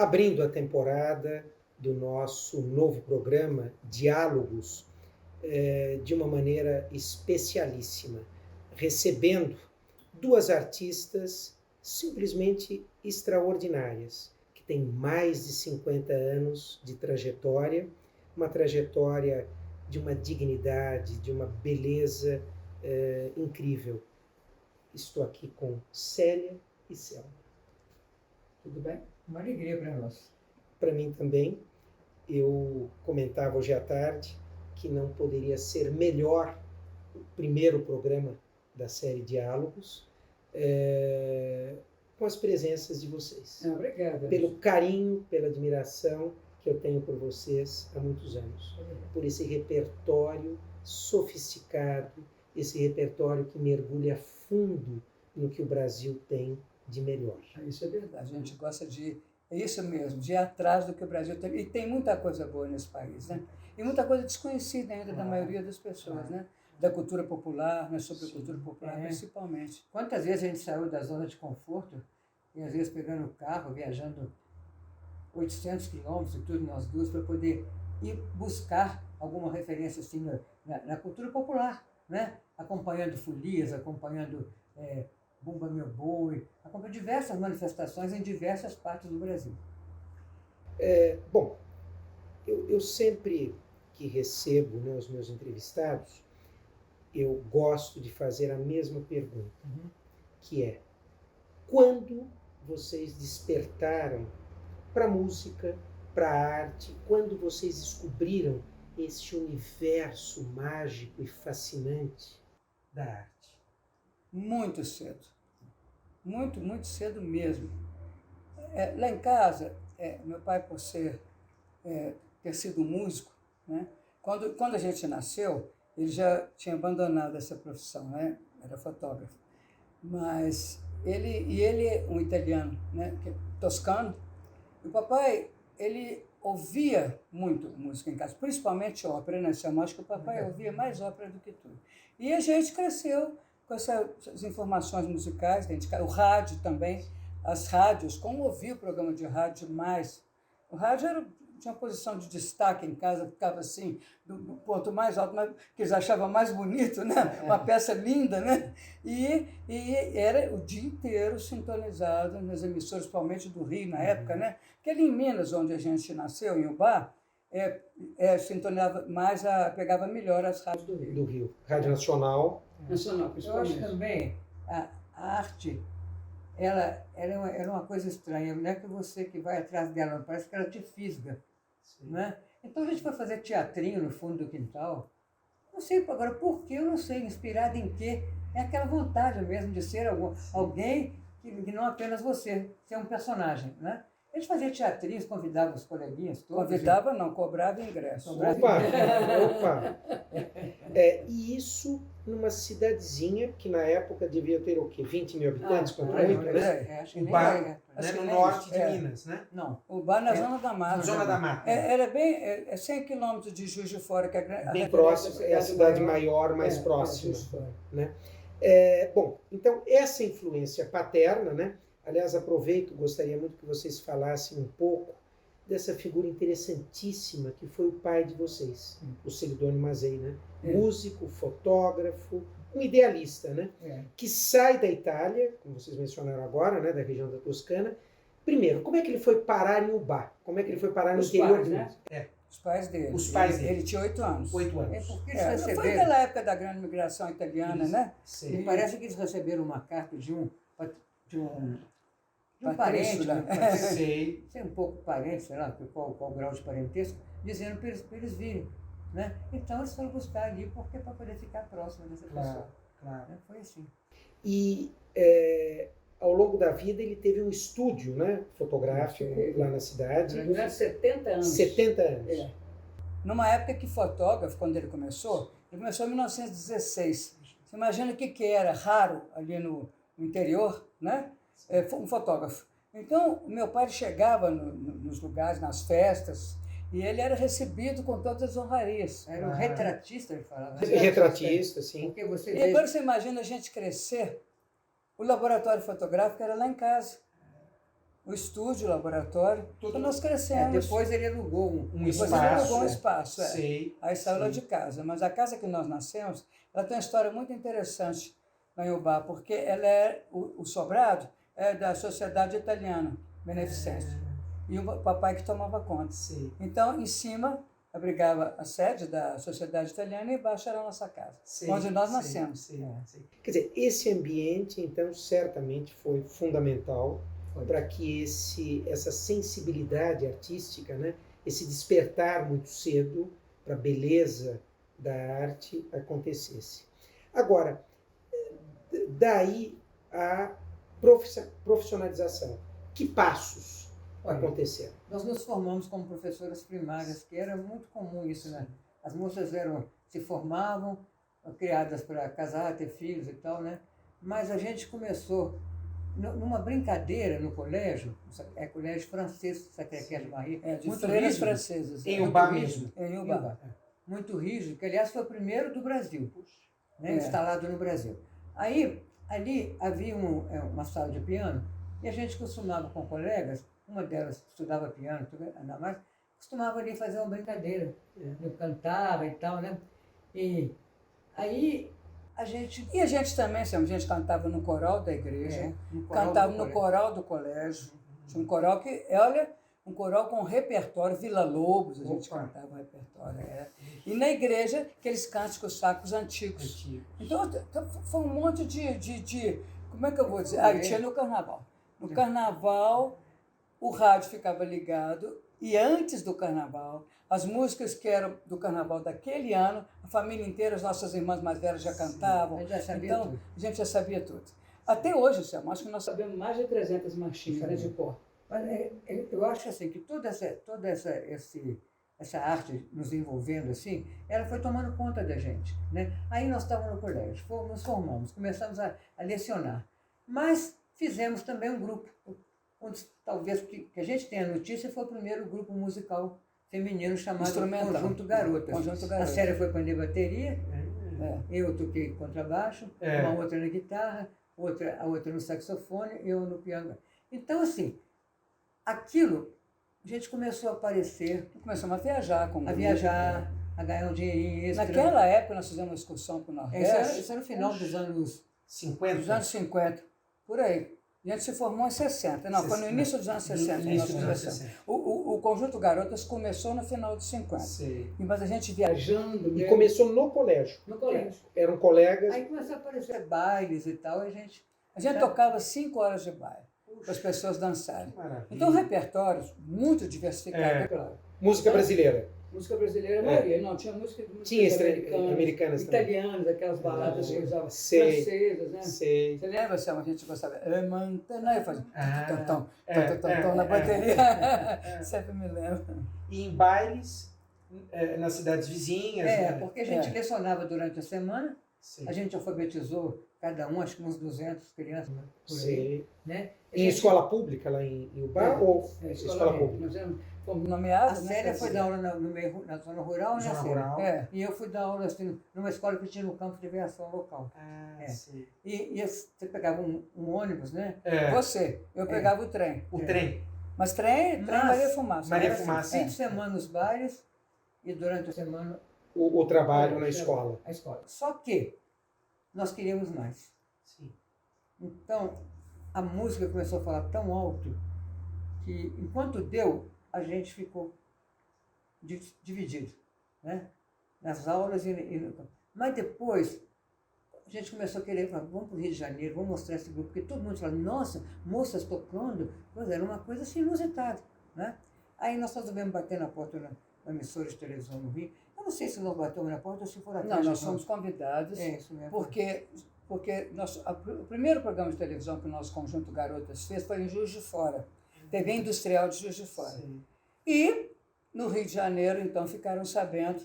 abrindo a temporada do nosso novo programa Diálogos de uma maneira especialíssima, recebendo duas artistas simplesmente extraordinárias, que têm mais de 50 anos de trajetória, uma trajetória de uma dignidade, de uma beleza incrível. Estou aqui com Célia e Selma. Tudo bem? Uma alegria para nós. Para mim também. Eu comentava hoje à tarde que não poderia ser melhor o primeiro programa da série Diálogos com as presenças de vocês. Obrigada. Pelo carinho, pela admiração que eu tenho por vocês há muitos anos. Por esse repertório sofisticado, esse repertório que mergulha fundo no que o Brasil tem de melhor. Isso é verdade. A gente gosta de... É isso mesmo, de ir atrás do que o Brasil tem. E tem muita coisa boa nesse país, né? E muita coisa desconhecida ainda da maioria das pessoas, né? Da cultura popular, né? Sobre a cultura popular, principalmente. Quantas vezes a gente saiu da zona de conforto e às vezes pegando o carro, viajando 800 quilômetros e tudo, nós duas, para poder ir buscar alguma referência assim na cultura popular, né? Acompanhando folias, acompanhando Bumba Meu Boi, acompanhando diversas manifestações em diversas partes do Brasil. Bom, eu sempre que recebo, né, os meus entrevistados, eu gosto de fazer a mesma pergunta, que é: quando vocês despertaram para a música, para a arte, quando vocês descobriram esse universo mágico e fascinante da arte? Muito cedo. Muito, muito cedo mesmo. Lá em casa, meu pai, por ter sido músico, né? Quando a gente nasceu, ele já tinha abandonado essa profissão, né? Era fotógrafo. Mas ele um italiano, né? Toscano. E o papai, ele ouvia muito música em casa, principalmente ópera, né? Eu acho que o papai ouvia mais ópera do que tudo. E a gente cresceu com essas informações musicais, o rádio também, as rádios, como ouvia o programa de rádio mais. O rádio tinha uma posição de destaque em casa, ficava assim, do ponto mais alto, que eles achavam mais bonito, né? Uma peça linda, né? E era o dia inteiro sintonizado nas emissoras, principalmente do Rio, na época, né? Porque ali em Minas, onde a gente nasceu, em Ubá, sintonizava mais, pegava melhor as rádios do Rio. Do Rio. Rádio Nacional. Nacional, principalmente. Eu acho também a arte, ela é uma coisa estranha. Não é que você que vai atrás dela, parece que ela te fisga. Né? Então a gente foi fazer teatrinho no fundo do quintal. Não sei agora por que, eu não sei, inspirado em quê. É aquela vontade mesmo de ser alguém que não apenas você, ser um personagem, né? A gente fazia teatrinhos, convidava os coleguinhas todos. Convidava não, cobrava ingresso. Opa! E isso numa cidadezinha que na época devia ter o quê? 20 mil habitantes, quanto muito, né? Acho que Ubá, nem né? No norte de Minas, né? Não, Ubá na Zona da Mata. Na Zona da Mata. Era bem 100 quilômetros de Juiz de Fora, que é bem próximo, é a cidade maior, mais próxima. Né? Bom, então essa influência paterna, né? Aliás, aproveito, gostaria muito que vocês falassem um pouco dessa figura interessantíssima que foi o pai de vocês, o Celidônio Mazei, né? Músico, fotógrafo, um idealista, né? Que sai da Itália, como vocês mencionaram agora, né? Da região da Toscana. Primeiro, como é que ele foi parar em Ubá? Como é que ele foi parar no interior de Minas? Os pais dele. Os pais dele. Ele tinha 8 anos. 8 anos. Porque eles receberam... Foi aquela época da grande migração italiana, né? Sim. E parece que eles receberam uma carta de um parente, Sei. um pouco parente, sei lá, qual grau de parentesco, dizendo para eles virem. Né? Então eles foram buscar ali para poder ficar próximo dessa pessoa. Claro. Foi assim. E ao longo da vida ele teve um estúdio, né, fotográfico lá na cidade. Durante 70 anos. 70 anos. Numa época que fotógrafo, quando ele começou em 1916. Você imagina o que era raro ali no interior, né? Um fotógrafo. Então, meu pai chegava nos lugares, nas festas, e ele era recebido com todas as honrarias. Era um retratista, ele falava. Retratista, sim. Porque e agora você imagina a gente crescer, o laboratório fotográfico era lá em casa. o estúdio, o laboratório, tudo nós crescemos. Depois ele alugou Depois ele alugou um espaço. Sei, Aí saiu lá de casa. Mas a casa que nós nascemos, ela tem uma história muito interessante lá em Ubá, porque ela o sobrado é da Sociedade Italiana Beneficente. E o papai que tomava conta. Sei. Então, em cima, abrigava a sede da Sociedade Italiana e embaixo era a nossa casa, onde nós nascemos. Sei. Quer dizer, esse ambiente, então, certamente foi fundamental para que essa sensibilidade artística, né, esse despertar muito cedo para a beleza da arte acontecesse. Agora, daí a profissionalização. Que passos aconteceram? Nós nos formamos como professoras primárias, que era muito comum isso, né? As moças se formavam, criadas para casar, ter filhos e tal, né? Mas a gente começou numa brincadeira no colégio, colégio francês, Sacré-Cœur-de-Marie, De muito freiras rígido, francesas. Em Ubá mesmo. Em Ubá. Muito rígido, que aliás foi o primeiro do Brasil, né? Instalado no Brasil. Aí, ali havia uma sala de piano, e a gente costumava com colegas, uma delas estudava piano, ainda mais, costumava ali fazer uma brincadeira. Eu cantava e tal, né? E aí a gente... E a gente também, a gente cantava no coral da igreja, cantava no coral do colégio. Tinha um coral que, olha, um coral com repertório, Vila Lobos, a gente cantava o repertório. E na igreja, aqueles cânticos sacros antigos. Então, foi um monte de como é que eu vou dizer? Tinha no carnaval. No carnaval, o rádio ficava ligado e antes do carnaval, as músicas que eram do carnaval daquele ano, a família inteira, as nossas irmãs mais velhas já cantavam. A gente já sabia então, tudo. A gente já sabia tudo. Até hoje, Selma, acho que nós sabemos mais de 300 marchinhas de cor. Mas eu acho assim que toda essa arte nos envolvendo assim, ela foi tomando conta da gente, né? Aí nós estávamos no colégio, nos formamos, começamos a lecionar. Mas fizemos também um grupo, onde talvez que a gente tenha notícia, foi o primeiro grupo musical feminino chamado Conjunto Garotas. Conjunto Garotas. A Célia foi aprender bateria, eu toquei contrabaixo, uma outra na guitarra, a outra no saxofone, eu no piano. Então, assim, aquilo, a gente começou a aparecer. Começamos a viajar. A ganhar um dinheirinho extra. Naquela época, nós fizemos uma excursão para o Nordeste. Isso era no final dos anos 50. Dos anos 50, por aí. A gente se formou em 60. Não, foi no início dos anos 60. O Conjunto Garotas começou no final dos 50. Sei. Mas a gente viajando... E começou no colégio. No colégio. Eram colegas. Aí começou a aparecer bailes e tal, a gente tocava 5 horas de baile, para as pessoas dançarem. Maravilha. Então, repertórios muito diversificados. Claro. Música brasileira. Música brasileira, maioria. Não, tinha música americanas italianas, aquelas baladas que usavam francesas, né? Sei. Você lembra, Selma, a gente gostava? Eu fazia na bateria. Sempre me lembro. E em bailes, nas cidades vizinhas. Porque a gente lecionava durante a semana, a gente alfabetizou cada um, acho que uns 200 crianças, né? Por aí, né? Em escola pública lá em Ubá ou escola pública? Fomos nomeados. A Célia foi dar aula na zona rural, né? Zona rural. E eu fui dar aula assim, numa escola que tinha no campo de aviação local. Sim. E você pegava um ônibus, né? Eu pegava o trem. O trem. Mas trem Maria Fumaça. Maria Fumaça. Fim de semana os bailes e durante a semana o trabalho na escola. A escola. Só que nós queríamos mais. Sim. Então, a música começou a falar tão alto que, enquanto deu, a gente ficou dividido, né? Nas aulas mas depois a gente começou a querer falar, vamos para o Rio de Janeiro, vamos mostrar esse grupo, porque todo mundo falava, nossa, moças tocando, era uma coisa assim inusitada, né? Aí nós resolvemos bater na porta da emissora de televisão no Rio. Eu não sei se nós batemos na porta ou se for atrás. Não, nós fomos convidados, isso mesmo. porque o primeiro programa de televisão que o nosso Conjunto Garotas fez foi em Juiz de Fora, TV Industrial de Juiz de Fora. Sim. E no Rio de Janeiro, então, ficaram sabendo.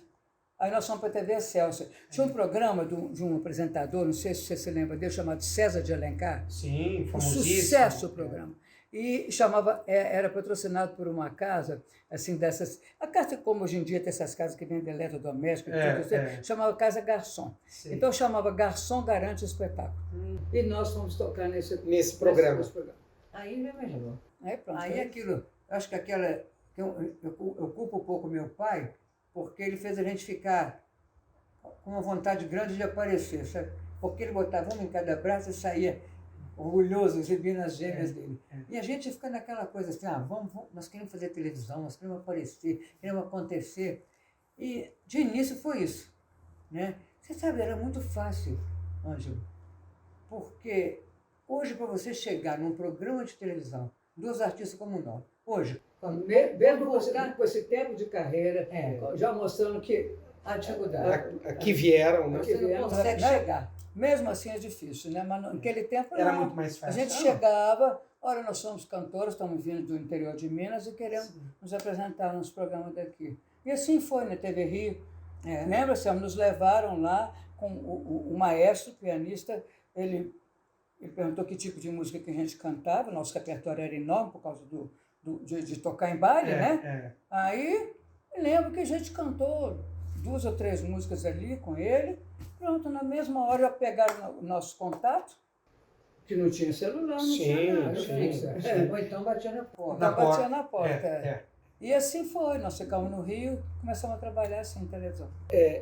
Aí nós fomos para a TV Excelsior. Tinha um programa de um apresentador, não sei se você se lembra dele, chamado César de Alencar. Sim, Um famosíssimo. sucesso o programa. E era patrocinado por uma casa, assim, dessas... A casa, como hoje em dia tem essas casas que vendem eletrodomésticos, chamava Casa Garçom. Sim. Então chamava Garçom Garante Espetáculo. E nós fomos tocar nesse programa. Aí já imaginou. Aí pronto. Aí aquilo, acho que aquela. Eu culpo um pouco meu pai, porque ele fez a gente ficar com uma vontade grande de aparecer, sabe? Porque ele botava uma em cada braço e saía orgulhoso, exibindo as gêmeas dele. E a gente fica naquela coisa assim, vamos, nós queremos fazer televisão, nós queremos aparecer, queremos acontecer. E de início foi isso, né? Você sabe, era muito fácil, Ângelo, porque hoje para você chegar num programa de televisão, 2 artistas como nós, hoje, Mesmo você com esse tempo de carreira, já mostrando que a dificuldade. Aqui vieram, né? Você não consegue chegar. Mesmo assim é difícil, né? Mas naquele tempo Era não. muito mais fácil. A gente chegava, olha, nós somos cantores, estamos vindo do interior de Minas e queremos nos apresentar nos programas daqui. E assim foi na TV Rio. Lembra-se, nos levaram lá com o maestro, o pianista, ele perguntou que tipo de música que a gente cantava, nosso repertório era enorme por causa de tocar em baile, né? Aí, lembro que a gente cantou 2 ou 3 músicas ali com ele, pronto, na mesma hora já pegaram o nosso contato. que não tinha celular, não tinha nada. Ou então batia na porta. Batia na porta. E assim foi, nós ficamos no Rio, começamos a trabalhar assim em televisão.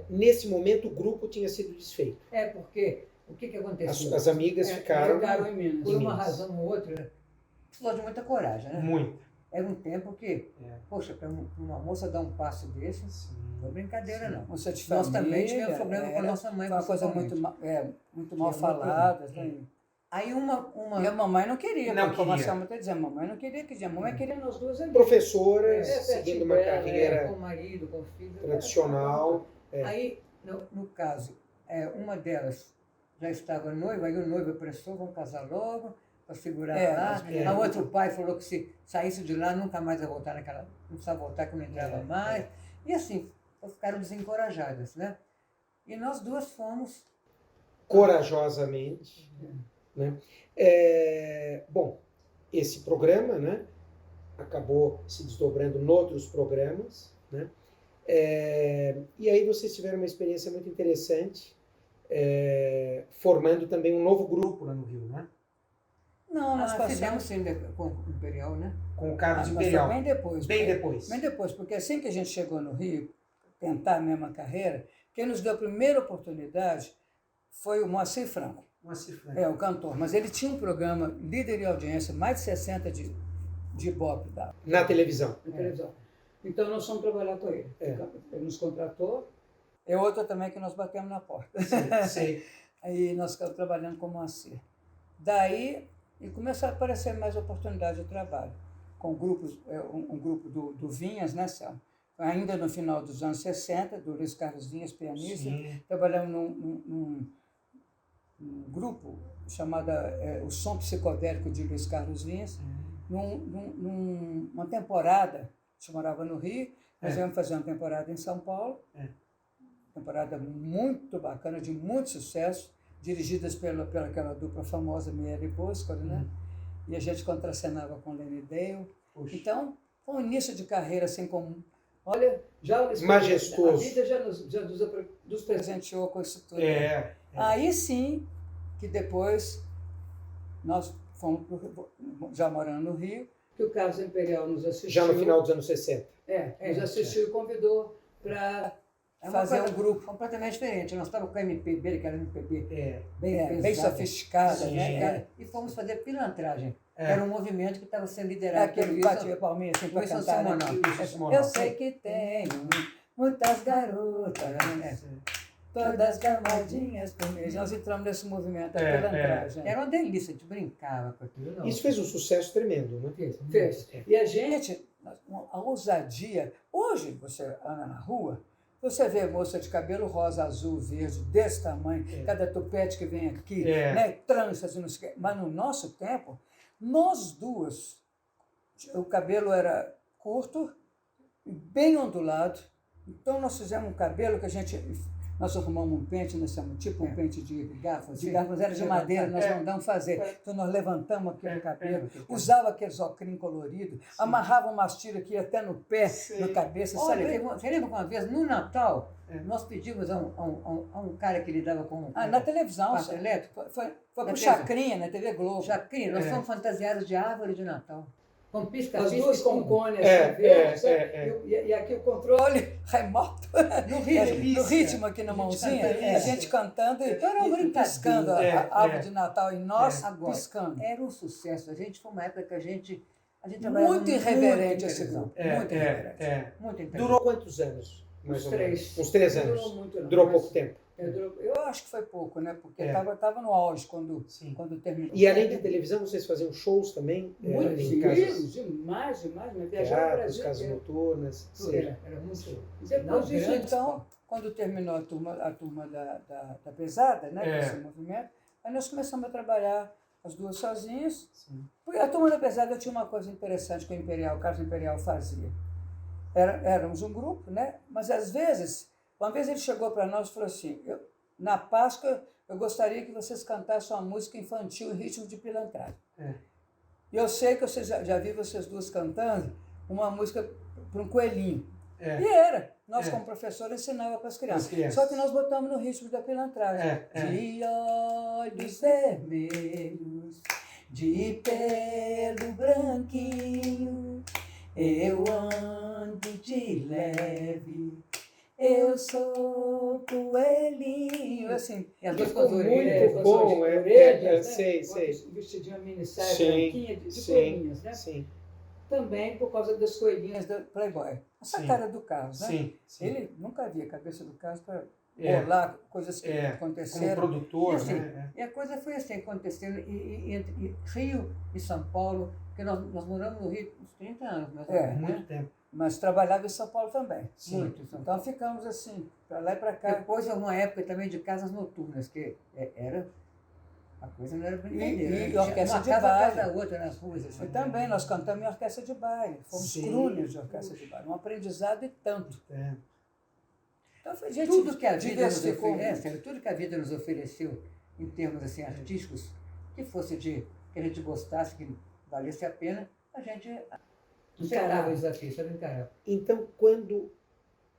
Nesse momento o grupo tinha sido desfeito. Porque o que aconteceu? As amigas ficaram em Minas. Por uma razão ou outra, precisou de muita coragem, né? Muito. Era um tempo que, poxa, para uma moça dar um passo desse, não é brincadeira, não. Moça de Nós família, também tivemos problema com a nossa mãe. Foi uma coisa muito mal falada. Aí E a mamãe não queria, Não como a queria. Selma está dizendo, a mamãe não queria que a mamãe queria nós 2 ali. Professoras, seguindo uma carreira com o marido, com o filho. tradicional. Aí, no caso, uma delas já estava noiva, aí o noivo apressou, vamos casar logo, para segurar lá. A outra, o pai falou que se saísse de lá, nunca mais ia voltar naquela. Não precisava voltar, que não entrava mais. E assim, ficaram desencorajadas, né? E nós 2 fomos. Corajosamente. Né? Bom, esse programa, né, acabou se desdobrando em outros programas, né? E aí vocês tiveram uma experiência muito interessante, formando também um novo grupo lá no Rio, né? Não, nós Fizemos passamos sim com o Imperial, né? Com o Carlos mas Imperial. foi bem depois. Bem depois. Bem depois, porque assim que a gente chegou no Rio, tentar a mesma carreira, quem nos deu a primeira oportunidade foi o Moacir Franco. O cantor. Mas ele tinha um programa líder de audiência, mais de 60 de Ibope. Na televisão. Então nós fomos trabalhar com ele. Ele nos contratou. É outra também que nós batemos na porta. Sim. Aí nós ficamos trabalhando com o Moacir. Daí, e começaram a aparecer mais oportunidades de trabalho, com grupos, um grupo do Vinhas, né, Selma? Ainda no final dos anos 60, do Luiz Carlos Vinhas, pianista. Sim. Trabalhamos num grupo chamado O Som Psicodélico de Luiz Carlos Vinhas. Numa temporada, a gente morava no Rio, nós íamos fazer uma temporada em São Paulo, temporada muito bacana, de muito sucesso, dirigidas pela aquela dupla famosa, Miele e Bosco, né? E a gente contracenava com Lenny Dale. Puxa. Então, foi um início de carreira assim como... Olha, já Majestoso. A vida já nos presenteou com isso tudo. Aí sim, que depois nós fomos já morando no Rio. Que o Carlos Imperial nos assistiu. Já no final dos anos 60. Nos assistiu e convidou para fazer um grupo completamente diferente. Nós estávamos com a MPB, que era MPB bem sofisticada, né? E fomos fazer pilantragem. Era um movimento que estava sendo liderado aquele batia palminha assim para cantar. Eu sei que tenho muitas garotas, né? Todas gamadinhas por mês. Nós entramos nesse movimento, a pilantragem. Era uma delícia, a gente brincava com aquilo. Não. Isso fez um sucesso tremendo, né? Fez. E a gente... Gente, a ousadia. Hoje, você anda na rua, você vê moça de cabelo rosa, azul, verde, desse tamanho, cada tupete que vem aqui, né? Tranças e não sei o quê. Mas no nosso tempo, nós 2, o cabelo era curto, bem ondulado. Então nós fizemos um cabelo que a gente Nós arrumamos um pente, nós chamamos tipo um pente de Garfo, de garfos, era de madeira, nós mandamos fazer. Então nós levantamos aquele cabelo, usava aqueles óculos coloridos, amarrava umas tiras que ia até no pé, na cabeça. Olha, você lembra uma vez, no Natal, nós pedimos a um cara que lidava com... na televisão. Quarto elétrico. Foi pro Chacrinha, na TV Globo. Chacrinha, nós fomos fantasiados de árvore de Natal. Com As duas com cone e aqui o controle remoto, no ritmo aqui na mãozinha, a gente cantando e piscando a árvore de Natal e nós piscando. Era um sucesso. A gente foi uma época que a gente muito irreverente esse grupo. Muito irreverente. Muito interessante. Durou quantos anos? Uns 3. Uns 3 anos. Durou muito, não. Durou pouco tempo. Eu acho que foi pouco, né? Porque estava no auge quando terminou. E além de televisão, vocês faziam shows também? Muito, em casas, demais. Mas teatros, casas noturnas. Era muito. Depois disso, então, quando terminou a turma da pesada, né? Esse movimento, aí nós começamos a trabalhar as duas sozinhas. Porque a turma da pesada tinha uma coisa interessante que o Carlos Imperial fazia. Éramos um grupo, né? Mas às vezes... Uma vez ele chegou para nós e falou assim, na Páscoa eu gostaria que vocês cantassem uma música infantil em ritmo de pilantragem. E eu sei que eu já vi vocês duas cantando uma música para um coelhinho. E era. Nós, como professor, ensinava para as crianças. Só que nós botamos no ritmo da pilantragem. De olhos vermelhos, de pelo branquinho, eu ando de leve. Eu sou coelhinho, assim. E as duas muito bom, sei. Vestidinho mini saia branquinha de coelhinhas, né? Sim. Também por causa das coelhinhas do Playboy. Essa cara do Carlos, né? Sim. Ele nunca via a cabeça do Carlos para bolar coisas que aconteceram. Como produtor, assim, né? E a coisa foi assim, acontecendo entre Rio e São Paulo, porque nós moramos no Rio uns 30 anos, mais ou menos, muito tempo. Mas trabalhava em São Paulo também. Muito. Então ficamos assim, para lá e para cá. Depois houve uma época também de casas noturnas, que a coisa não era brincadeira. E orquestra de baile. Uma casa atrás da outra nas ruas. Assim. E também nós cantamos em orquestra de baile. Fomos crooners de orquestra de baile. Um aprendizado e tanto. Então foi gente tudo que a vida nos oferece, tudo que a vida nos ofereceu em termos assim, artísticos, que fosse que a gente gostasse, que valesse a pena, a gente encarava o desafio, sabe encarar. Então, quando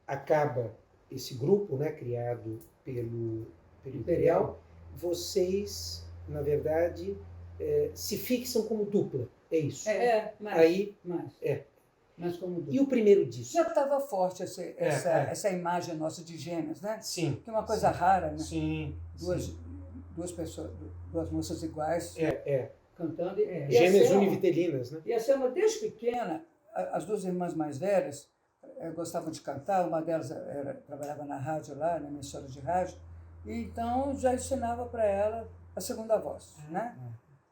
acaba esse grupo, né, criado pelo Imperial, vocês, na verdade, se fixam como dupla, é isso? Mas como dupla. E o primeiro disco? Já estava forte essa imagem nossa de gêmeos, né? Sim. Que é uma coisa rara, né? Sim. Duas pessoas, duas moças iguais. Cantando. Gêmeas univitelinas, né? E a Selma, desde pequena, as duas irmãs mais velhas gostavam de cantar, uma delas trabalhava na rádio lá, na emissora de rádio, e então já ensinava para ela a segunda voz, né?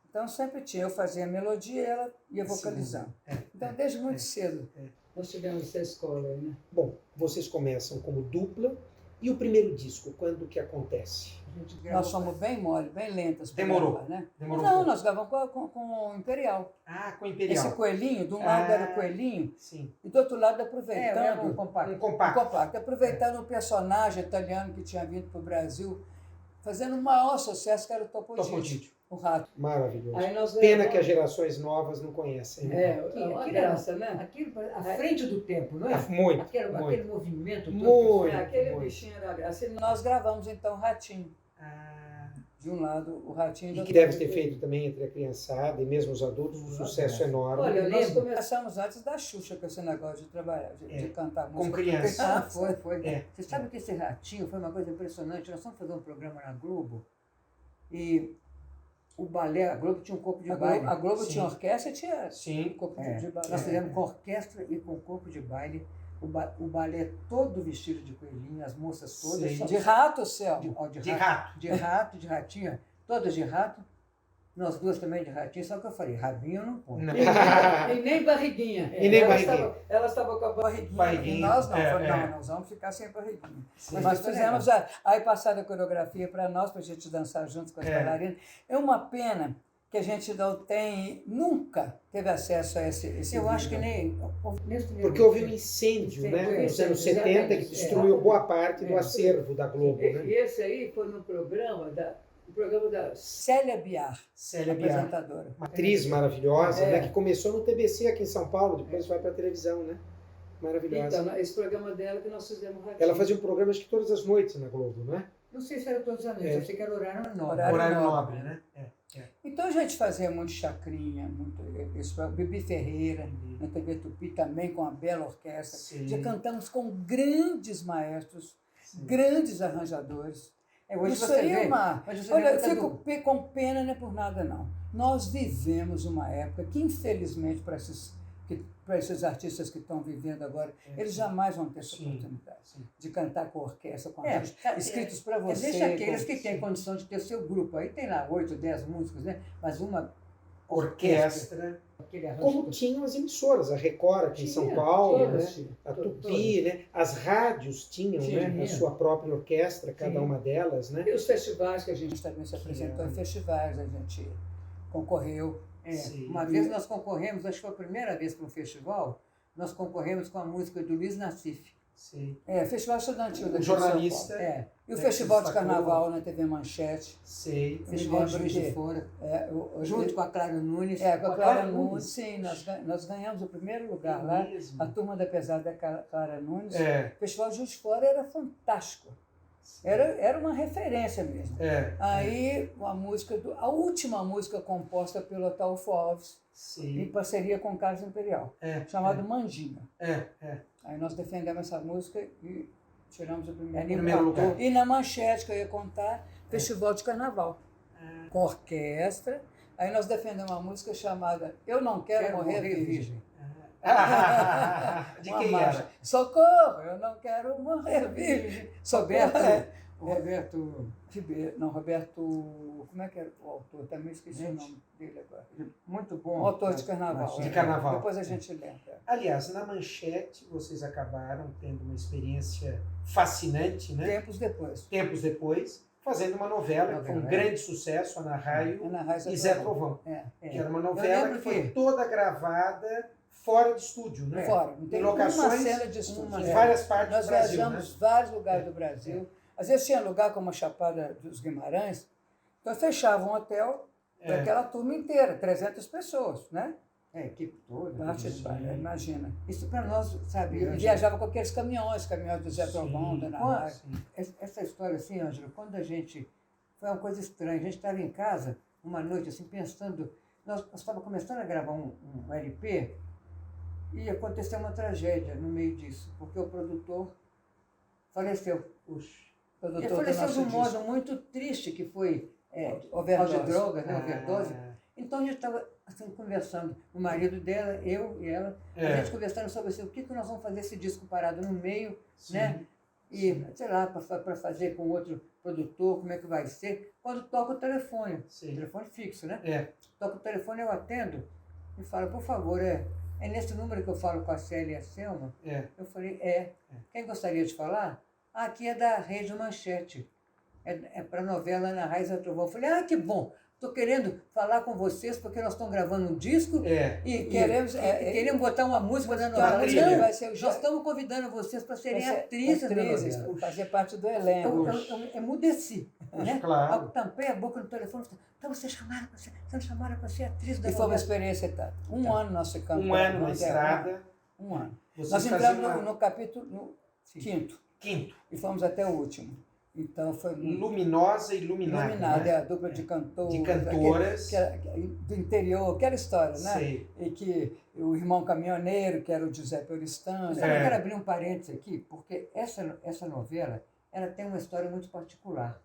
Então sempre tinha, eu fazia a melodia e ela ia vocalizando. Então desde muito cedo. Nós tivemos essa escola aí, né? Bom, vocês começam como dupla, e o primeiro disco, quando que acontece? Nós somos bem mole, bem lentas. Demorou, né? Demorou. Não, nós gravamos com o Imperial. Com o Imperial. Esse coelhinho, de um lado era o coelhinho, sim. e do outro lado aproveitando... Um compacto. Um compacto. Aproveitando o personagem italiano que tinha vindo para o Brasil, fazendo o maior sucesso, que era o Topo-Gigio, o rato. Maravilhoso. Aí nós Pena que as gerações novas não conhecem. Uma graça, né? Aquilo à frente do tempo, não é? Muito. Aquele movimento todo. Muito. Aquele bichinho era graça. Nós gravamos então o Ratinho. De um lado, o Ratinho... E que deve ter feito também entre a criançada e mesmo os adultos um sucesso enorme. Olha, nós começamos antes da Xuxa com esse negócio de trabalhar, de cantar música. Com criança. Foi. Você sabe que esse Ratinho foi uma coisa impressionante. Nós fomos fazer um programa na Globo e o balé, a Globo tinha um corpo de baile. A Globo tinha orquestra e tinha corpo de baile. Nós fizemos com orquestra e com corpo de baile. O balé todo vestido de coelhinho, as moças todas. De rato, céu. De rato. De ratinho. Todas de rato. Nós duas também de ratinho, só que eu falei, rabinho eu não ponho. E nem barriguinha. Ela estava com a barriguinha. E nós não, nós vamos ficar sem barriguinha. Mas nós fizemos, aí passaram a coreografia para nós, para a gente dançar juntos com as bailarinas. É uma pena que a gente não tem, nunca teve acesso a esse Eu vídeo. acho que nem... Porque houve um incêndio, né, nos anos 70 que destruiu boa parte do acervo da Globo, né? E esse aí foi no programa da Célia Biar, Célia Biar, apresentadora. uma atriz maravilhosa, É. né, que começou no TBC aqui em São Paulo, depois vai para a televisão, né? Maravilhosa. Então, esse programa dela que nós fizemos Ratinho. Ela fazia um programa, acho que todas as noites na Globo, não é? Não sei se era todos os anos, eu sei que era horário nobre. Horário nobre, né? Então a gente fazia muito chacrinha, muito isso, Bibi Ferreira, na TV Tupi também com a bela orquestra. Sim. Já cantamos com grandes maestros, grandes arranjadores. Hoje Isso você aí é vê, uma... hoje você Olha, vê eu fico muita com pena, não é por nada não. Nós vivemos uma época que, infelizmente, para esses artistas que estão vivendo agora, eles jamais vão ter essa oportunidade de cantar com orquestra, com artistas escritos para você. Deixa aqueles que têm condição de ter o seu grupo. Aí tem lá 8, 10 músicos, né? Mas uma Orquestra. aquele arranjo Como tinham as emissoras, a Record aqui em São Paulo, todas, né? A Tupi, né? As rádios tinham, né, a sua própria orquestra, cada uma delas, né? E os festivais que a A gente gente também se apresentou em festivais, a gente concorreu. Sim. Uma vez nós concorremos, acho que foi a primeira vez para um festival, nós concorremos com a música do Luiz Nassif. Sim. Festival Estudantil daqui O de São jornalista. Paulo. E o né, Festival que de destacou. Carnaval na TV Manchete. Sei. Festival de lembro Juiz de que- Fora. É, Junto com a Clara Nunes. com a Clara Clara Nunes. Nunes. Sim, nós ganhamos o primeiro lugar lá. Mesmo. A turma da pesada da Clara Nunes. É. O Festival de Juiz de Fora era fantástico. Era uma referência mesmo. Aí a última música composta pelo Ataúfo Alves, em Sim. parceria com o Carlos Imperial, chamado Mandinga. É. Aí nós defendemos essa música e tiramos o Primeiro lugar. E na Manchete, que eu ia contar, Festival de Carnaval, com orquestra. Aí nós defendemos uma música chamada Eu Não Quero Morrer Virgem. De Uma quem marcha. era? Socorro, eu não quero morrer virgem. Roberto, Socorro. o Roberto, Ribeiro, não, Roberto, como é que era o autor? Também esqueci o nome dele agora. muito bom. O autor de Carnaval. De Carnaval. Depois a gente lembra. Aliás, na Manchete, vocês acabaram tendo uma experiência fascinante, né? Tempos depois, fazendo uma novela com grande sucesso, Ana Raio Ana Raio e Zé Trovão. Que era uma novela que foi toda gravada fora de estúdio, né? Fora, não tem Em uma locações cena de estúdio. em várias partes Nós do Brasil, viajamos né? vários lugares do Brasil. Às vezes tinha lugar como a Chapada dos Guimarães, então fechava um hotel para aquela turma inteira, 300 pessoas, né? Equipe toda. Imagina. Isso para nós, sabe, E Ângela, viajava com aqueles caminhões do Zé Trovão, da Ana Raio. essa história assim, Ângela, quando a gente... Foi uma coisa estranha. A gente estava em casa, uma noite, assim, pensando... Nós estávamos começando a gravar um LP e aconteceu uma tragédia no meio disso, porque o produtor faleceu. Ele faleceu de um modo muito triste, que foi overdose. de drogas, né? Overdose. Então a gente estava assim, conversando, o marido dela, eu e ela, a gente conversando sobre assim, o que nós vamos fazer esse disco parado no meio, né? E, sei lá, para fazer com outro produtor, como é que vai ser. Quando toca o telefone fixo, né? Toca o telefone, eu atendo e falo, por favor, é nesse número que eu falo com a Célia e a Selma? Eu falei, Quem gostaria de falar? Aqui é da Rede Manchete. É para a novela Ana Raio e Zé Trovão. Eu falei, que bom. Estou querendo falar com vocês porque nós estamos gravando um disco e queremos botar uma música na novela. Nós estamos convidando vocês para serem atrizes da novela. Fazer parte do elenco. Eu emudeci, né? Claro. Eu tampei a boca no telefone e falei, então vocês não chamaram para ser atriz da novela. E foi uma experiência, tá? Um ano nós ficamos. Um ano na estrada. Um ano. Vocês Nós entramos faziam no capítulo quinto. Quinto. E fomos até o último. Então foi Luminosa e Iluminada. Iluminada, né? é a dupla de cantores. De cantoras. Do interior, aquela história, né? Sei. E que o irmão caminhoneiro, que era o Giuseppe Oristano. Eu quero abrir um parênteses aqui, porque essa novela ela tem uma história muito particular.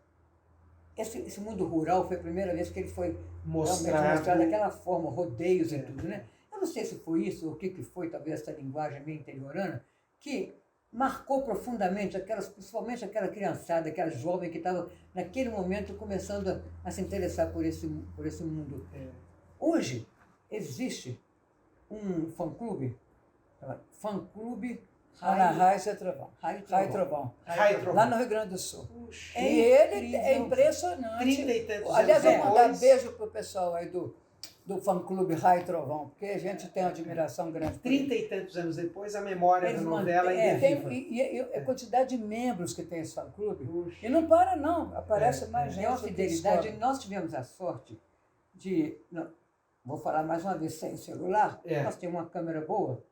Esse mundo rural foi a primeira vez que ele foi mostrado daquela forma, rodeios e tudo, né? Eu não sei se foi isso ou o que foi, talvez essa linguagem meio interiorana, que marcou profundamente, principalmente aquela criançada, aquela jovem que estava naquele momento começando a se interessar por esse mundo. Hoje existe um fã-clube Ana Raiz é Trovão. Raio Trovão. Lá no Rio Grande do Sul. Puxa, E ele é impressionante. 30 e tantos Aliás, anos eu vou mandar depois. beijo pro pessoal aí do fã-clube Raio Trovão, porque a gente tem uma admiração grande por 30 e tantos anos depois, a memória Eles da novela ainda é tem, viva. e a quantidade de membros que tem esse fã-clube. E não para, não. Aparece mais gente. É uma que fidelidade. descobre. Nós tivemos a sorte de, vou falar mais uma vez, sem celular, nós tínhamos uma câmera boa,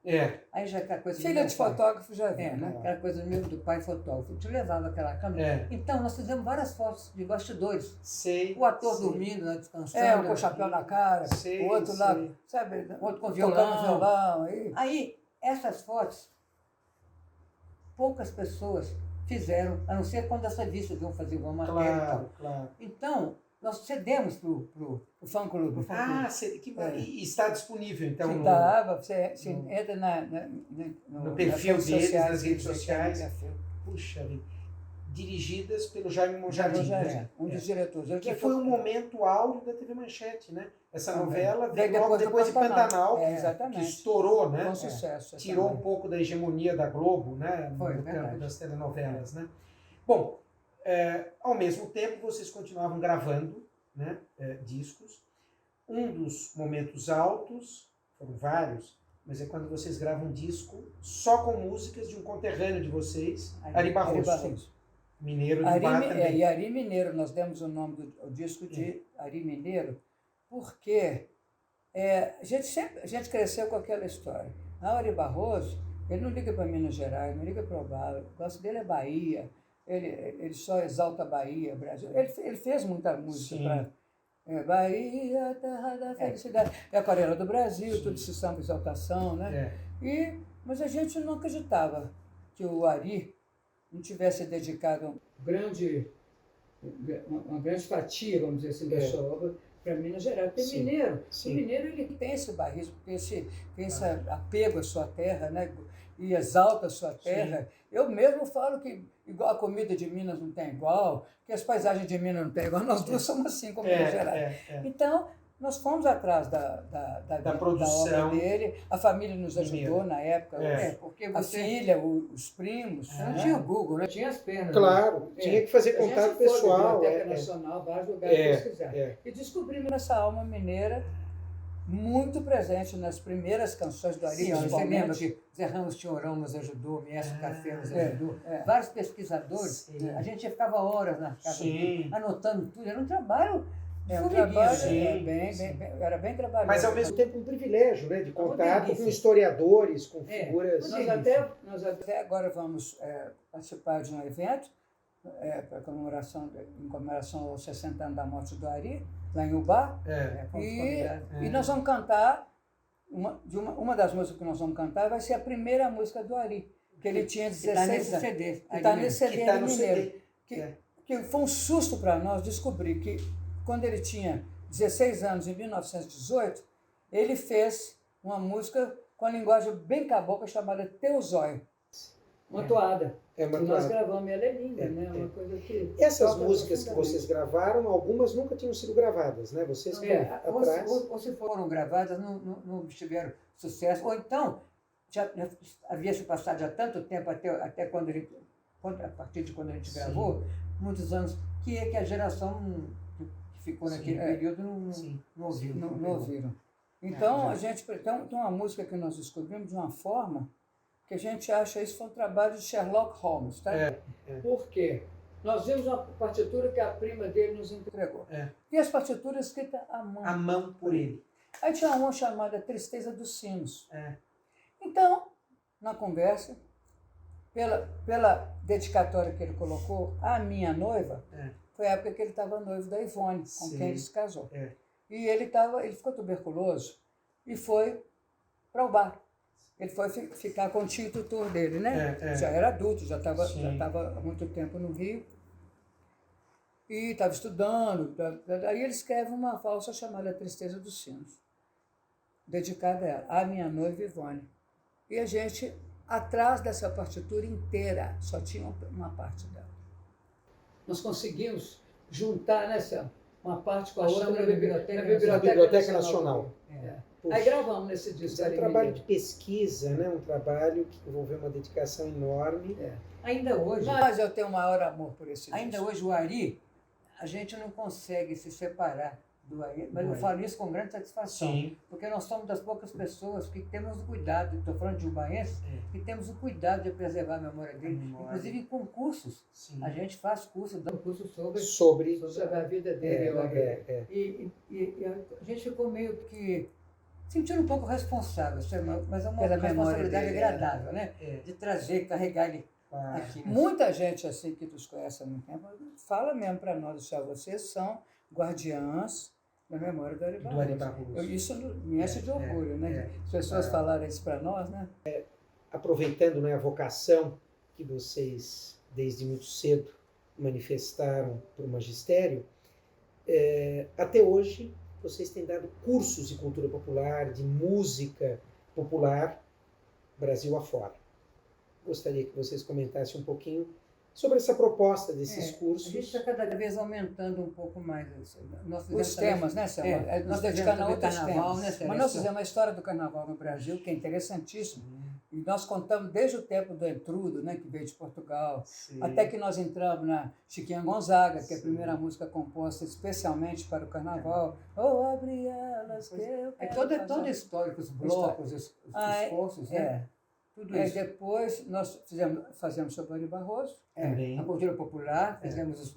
aí já aquela coisa... Filha de fotógrafo já viu, né? né? Aquela coisa mesmo do pai fotógrafo. Te levava aquela câmera. Então, nós fizemos várias fotos de bastidores. Sei. O ator sei. dormindo, né, descansando. Um com o chapéu na cara, Sei, o outro lá, sei. sabe? Outro com tocando violão. Aí. Aí, essas fotos, poucas pessoas fizeram, a não ser quando essa vista de fazer uma matéria e tal. Claro, claro. Então, nós cedemos pro O fã-clube. E está disponível, então, no, Você entra no perfil deles, nas redes tem sociais. perfil. Puxa vida. Dirigidas pelo Jaime Jaime Monjardim, Monjardim, né? um dos diretores. Ele Que foi um momento áureo da TV Manchete, né? Essa Também. novela Veio veio logo depois de Pantanal, exatamente. que estourou, né? Com sucesso. Tirou um pouco da hegemonia da Globo, né? Foi, No verdade. campo das telenovelas, né? Bom, ao mesmo tempo vocês continuavam gravando, né? Discos. Um dos momentos altos, foram vários, mas é quando vocês gravam um disco só com músicas de um conterrâneo de vocês, Ari Barroso. Mineiro de Bar também. E Ari Mineiro, nós demos o nome do disco de Ari Mineiro, porque a gente cresceu com aquela história. A Ari Barroso, ele não liga para Minas Gerais, não liga para o Bar, o gosto dele é Bahia, ele só exalta a Bahia, Brasil. Ele fez muita música para Bahia, terra da felicidade. É a Aquarela do Brasil, tudo isso samba exaltação, né? Mas a gente não acreditava que o Ari não tivesse dedicado uma grande fatia, vamos dizer assim, da sua obra para Minas Gerais. Porque mineiro, o mineiro ele tem esse barrismo, tem esse apego à sua terra, né? E exalta a sua terra. Sim. Eu mesmo falo que igual a comida de Minas não tem igual, que as paisagens de Minas não tem igual, nós duas somos assim como Minas Gerais. Então, nós fomos atrás da produção obra dele, a família nos ajudou na época, porque a filha, os primos. Não tinha o Google, né? Tinha as penas. Claro, tinha que fazer contato pessoal. Biblioteca Nacional, vários lugares pesquisar. E descobrimos essa alma mineira muito presente nas primeiras canções do Ari. Sim, você lembra que Zé Ramos Chorão nos ajudou, Miesco Café nos ajudou, vários pesquisadores. A gente ficava horas na casa anotando tudo, era um trabalho. Era bem trabalhoso. Mas ao mesmo tempo um privilégio, né? De contato com historiadores, com figuras. Nós até agora vamos participar de um evento em comemoração aos 60 anos da morte do Ari, lá em Ubá. E nós vamos cantar, uma das músicas que nós vamos cantar vai ser a primeira música do Ari, que ele tinha 16 anos. Está nesse CD. Está no CD. Que foi um susto para nós descobrir que quando ele tinha 16 anos, em 1918, ele fez uma música com a linguagem bem cabocla chamada Teuzóio. Uma toada. Uma nós gravamos, ela é linda, né? Uma coisa que... Essas músicas que vocês gravaram, algumas nunca tinham sido gravadas, né? Vocês atrás... Ou se foram gravadas, não tiveram sucesso. Ou então, já havia se passado já tanto tempo, até quando a partir de quando a gente gravou, muitos anos, que a geração... ficou naquele período não ouviram. Então, tem uma música que nós descobrimos de uma forma que a gente acha isso foi um trabalho de Sherlock Holmes, tá? Por quê? Nós vimos uma partitura que a prima dele nos entregou. E as partituras escritas à mão. À mão por ele. Aí tinha uma chamada Tristeza dos Sinos. Então, na conversa, pela dedicatória que ele colocou, a minha noiva, foi a época que ele estava noivo da Ivone, com quem ele se casou. E ele ficou tuberculoso e foi para o bar. Ele foi ficar com o tio tutor dele, né? Já era adulto, já estava há muito tempo no Rio. E estava estudando. Aí ele escreve uma valsa chamada Tristeza dos Sinos, dedicada a ela, a minha noiva Ivone. E a gente, atrás dessa partitura inteira, só tinha uma parte dela. Nós conseguimos juntar uma parte com a outra na Biblioteca Nacional. Aí gravamos nesse disco. É um trabalho de pesquisa, né? Um trabalho que envolveu uma dedicação enorme. Ainda hoje. Mas eu tenho o maior amor por esse disco. Ainda hoje o Ari, a gente não consegue se separar do Ari, mas eu falo isso com grande satisfação. Sim. Porque nós somos das poucas pessoas que temos o cuidado, estou falando de ubaenses, que temos o cuidado de preservar a memória dele, inclusive em concursos. Sim. A gente faz curso, dá um curso sobre a vida dele. E a gente ficou meio que sentindo um pouco responsável, mas é uma Pela responsabilidade memória dele, agradável, né? De trazer, carregar ele aqui. Muita gente assim que nos conhece há muito tempo fala mesmo para nós, vocês são guardiãs da memória do Ari Barroso. Isso me enche de orgulho, né? As pessoas falarem isso para nós, né? Aproveitando, né, a vocação que vocês, desde muito cedo, manifestaram para o magistério, até hoje vocês têm dado cursos de cultura popular, de música popular, Brasil afora. Gostaria que vocês comentassem um pouquinho sobre essa proposta desses cursos. A gente está cada vez aumentando um pouco mais os temas, né, Selma? Nós dedicamos a outros temas. Né, mas nós fizemos a história do carnaval no Brasil, que é interessantíssimo. E nós contamos desde o tempo do Entrudo, né, que veio de Portugal, até que nós entramos na Chiquinha Gonzaga, que é a primeira música composta especialmente para o carnaval. Oh, abre elas, que eu quero toda a história, os blocos, os esforços, né? Tudo isso. Depois nós fazemos sobre o Ari Barroso, a cultura popular, fizemos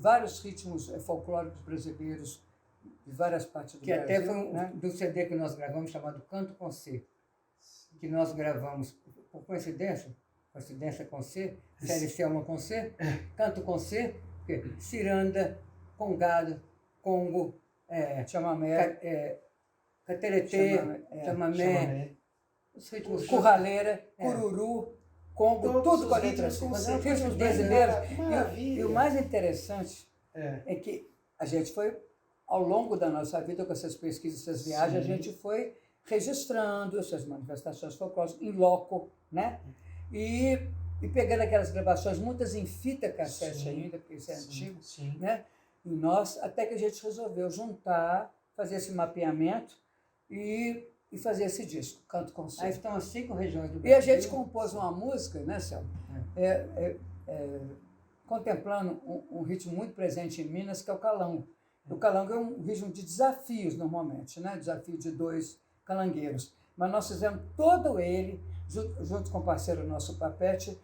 vários ritmos folclóricos brasileiros de várias partes do Brasil. Que até foi do CD que nós gravamos, chamado Canto com C, que nós gravamos, por coincidência com C, série Selma com C, Canto com C, ciranda, congado, congo, chamamé, cateretê, chamamé, curraleira, cururu, congo, tudo com a letra C. Ritmos brasileiros. E o mais interessante é que a gente foi, ao longo da nossa vida, com essas pesquisas, essas viagens, a gente foi registrando essas manifestações folclóricas em loco, né? E pegando aquelas gravações, muitas em fita cassete ainda, porque isso é antigo, né? E nós, até que a gente resolveu juntar, fazer esse mapeamento e fazer esse disco, Canto com C. Aí estão as 5 regiões do Brasil. E a gente compôs uma música, né, Selma? Contemplando um ritmo muito presente em Minas, que é o calango. O calango é um ritmo de desafios, normalmente, né? Desafio de 2 calangueiros. Mas nós fizemos todo ele, junto com o parceiro nosso Papete,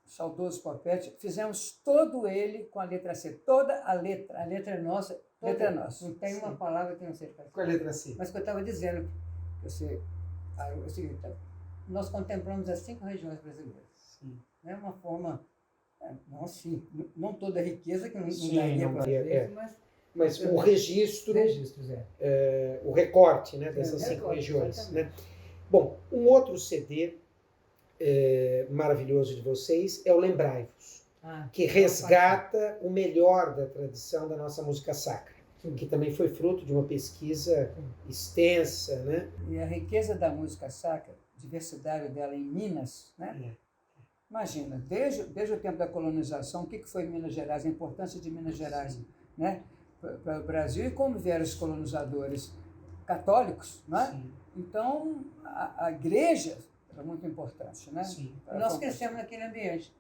saudoso Papete, fizemos todo ele com a letra C. Toda a letra é nossa. Letra é nossa. Não tem uma palavra que não seja. Com a letra C. Mas o que eu estava dizendo, é o seguinte, nós contemplamos as 5 regiões brasileiras. É uma forma, não toda a riqueza, que não daria para fazer, mas o registro, o recorte, né, dessas 5 regiões. Né? Bom, um outro CD maravilhoso de vocês é o Lembrai-vos, que resgata o melhor da tradição da nossa música sacra, que também foi fruto de uma pesquisa extensa. Né? E a riqueza da música sacra, diversidade dela em Minas, né? Imagina, desde o tempo da colonização, o que foi Minas Gerais, a importância de Minas Gerais, né? Para o Brasil, e como vieram os colonizadores católicos, né? Então a igreja era muito importante, né? Nós crescemos naquele ambiente.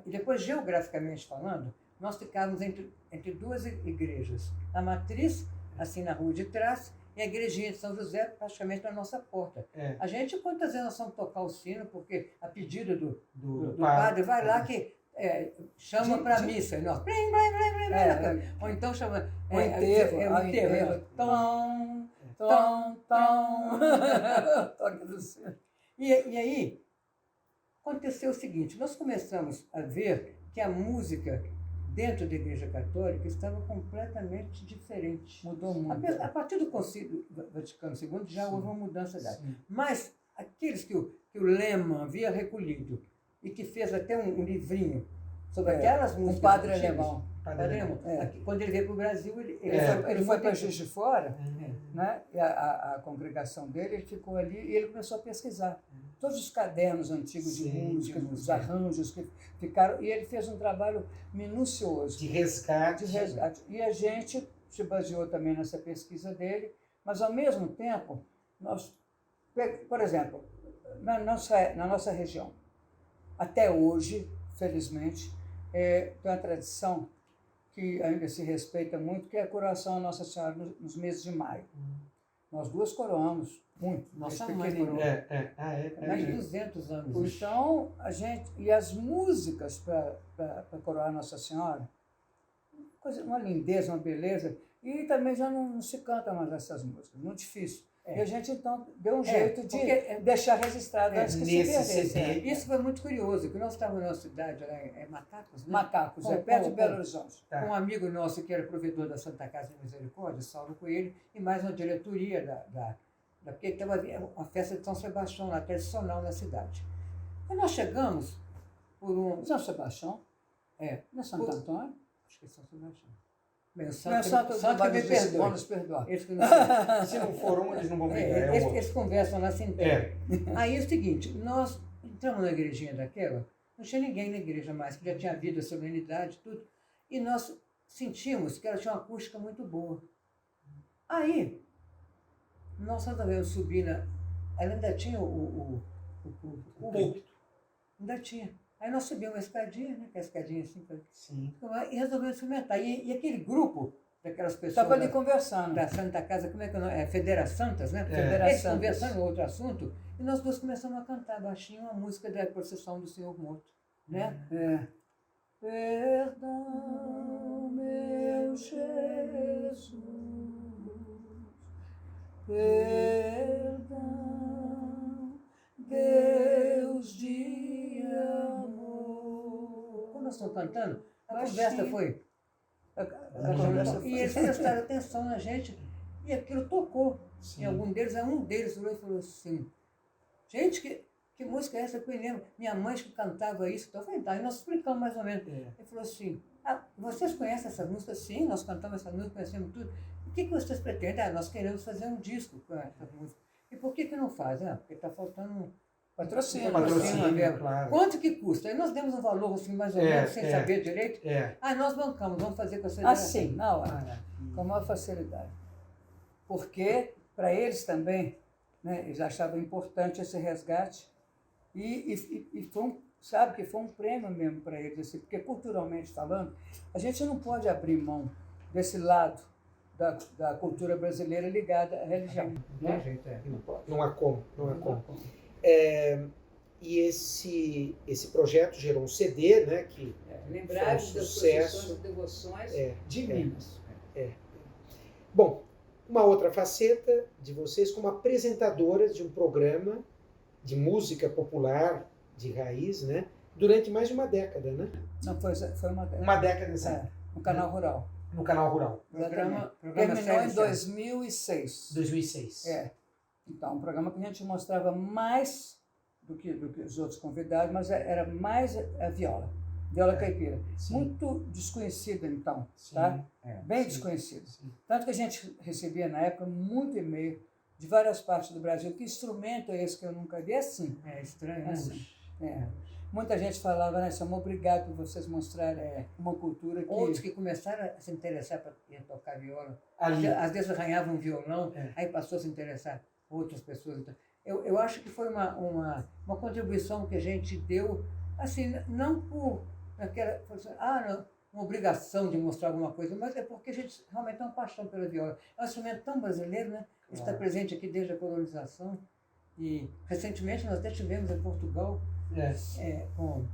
Depois, geograficamente falando, nós ficávamos entre 2 igrejas. A matriz, assim na rua de trás, e a igrejinha de São José, praticamente na nossa porta. A gente, quantas vezes nós vamos tocar o sino, porque a pedido do padre, vai lá que chama para a missa, e nós, ou então chama o enterro, tom, toque do sino. E aí, aconteceu o seguinte, nós começamos a ver que a música dentro da Igreja Católica estava completamente diferente. Mudou muito. A partir do Concílio Vaticano II já houve uma mudança dela. Mas aqueles que o Lehmann havia recolhido e que fez até um livrinho sobre aquelas músicas... Um padre alemão. Quando ele veio para o Brasil, ele foi para Juiz de Fora, né? E a congregação dele, ele ficou ali e ele começou a pesquisar. Todos os cadernos antigos de música, os arranjos que ficaram... E ele fez um trabalho minucioso. De resgate. E a gente se baseou também nessa pesquisa dele Mas, ao mesmo tempo, nós, por exemplo, na nossa região, até hoje, felizmente, tem uma tradição que ainda se respeita muito, que é a coroação à Nossa Senhora nos meses de maio. Nós duas coroamos muito. Nossa mãe coroou. Mais de 200 anos. Então, e as músicas para coroar Nossa Senhora, uma lindeza, uma beleza, e também já não se canta mais essas músicas, muito difícil. E a gente, então, deu um jeito de deixar registrado antes que se perdesse. Isso foi muito curioso, porque nós estávamos na cidade, lá em Macacos, né? Macacos, perto de Belo Horizonte. Com um amigo nosso que era provedor da Santa Casa de Misericórdia, Saulo Coelho, e mais uma diretoria porque estava uma festa de São Sebastião lá, tradicional na cidade. Aí nós chegamos por São Sebastião? Não é Santo Antônio? Acho que é São Sebastião. Santo que me perdoa. Se não for um, eles não vão brigar. Eles conversam lá sem tempo. Aí é o seguinte, nós entramos na igrejinha daquela, não tinha ninguém na igreja mais, que já tinha havido a solenidade, tudo, e nós sentimos que ela tinha uma acústica muito boa. Aí, nós resolvemos subir ela ainda tinha o púlpito. Ainda tinha. Aí nós subimos uma escadinha, né? Que é a escadinha assim. Sim. E resolvemos experimentar. E aquele grupo daquelas pessoas... Estava ali conversando. Da Santa Casa, como é que é o nome? Federa Santas, né? Eles conversando em outro assunto. E nós duas começamos a cantar baixinho uma música da procissão do Senhor Morto. Né? Perdão, meu Jesus, perdão, Deus de amor. Quando nós estamos cantando, a conversa foi... E eles prestaram atenção na gente e aquilo tocou. Sim. Em um deles olhou e falou assim, gente, que música é essa que eu lembro? Minha mãe que cantava isso. Então eu falei, tá, e nós explicamos mais ou menos. Ele falou assim, vocês conhecem essa música? Sim, nós cantamos essa música, conhecemos tudo. O que vocês pretendem? Nós queremos fazer um disco com essa música. E por que não faz? Porque está faltando patrocínio, claro. Quanto que custa? Aí nós demos um valor assim, mais ou menos, sem saber direito. Nós bancamos, vamos fazer com essa ideia. Assim, na hora, com maior facilidade. Porque, para eles também, né, eles achavam importante esse resgate e foi que foi um prêmio mesmo para eles, assim, porque culturalmente falando, a gente não pode abrir mão desse lado da cultura brasileira ligada à religião. Não há como. E esse projeto gerou um CD, né, que lembraram das procissões e devoções de Minas. Bom, uma outra faceta de vocês como apresentadoras de um programa de música popular de raiz, né, durante mais de uma década, né? Não, foi uma década. Uma década, exato. No Canal Rural. No Canal Rural. Programa terminou em 2006. 2006. Então, um programa que a gente mostrava mais do que os outros convidados, mas era mais a viola caipira. Sim. Muito desconhecida, então, sim, tá? Bem desconhecida. Tanto que a gente recebia, na época, muito e-mail de várias partes do Brasil. Que instrumento é esse que eu nunca vi? Assim. Estranho, assim. Muita gente falava, né, somos obrigados por vocês mostrarem uma cultura que... Outros que começaram a se interessar para tocar viola. Ali. Às vezes arranhavam um violão, aí passou a se interessar outras pessoas. Então, eu acho que foi uma contribuição que a gente deu, assim, não por aquela, uma obrigação de mostrar alguma coisa, mas é porque a gente realmente tem uma paixão pela viola. É um instrumento tão brasileiro, né? Está presente aqui desde a colonização. E recentemente nós até tivemos em Portugal com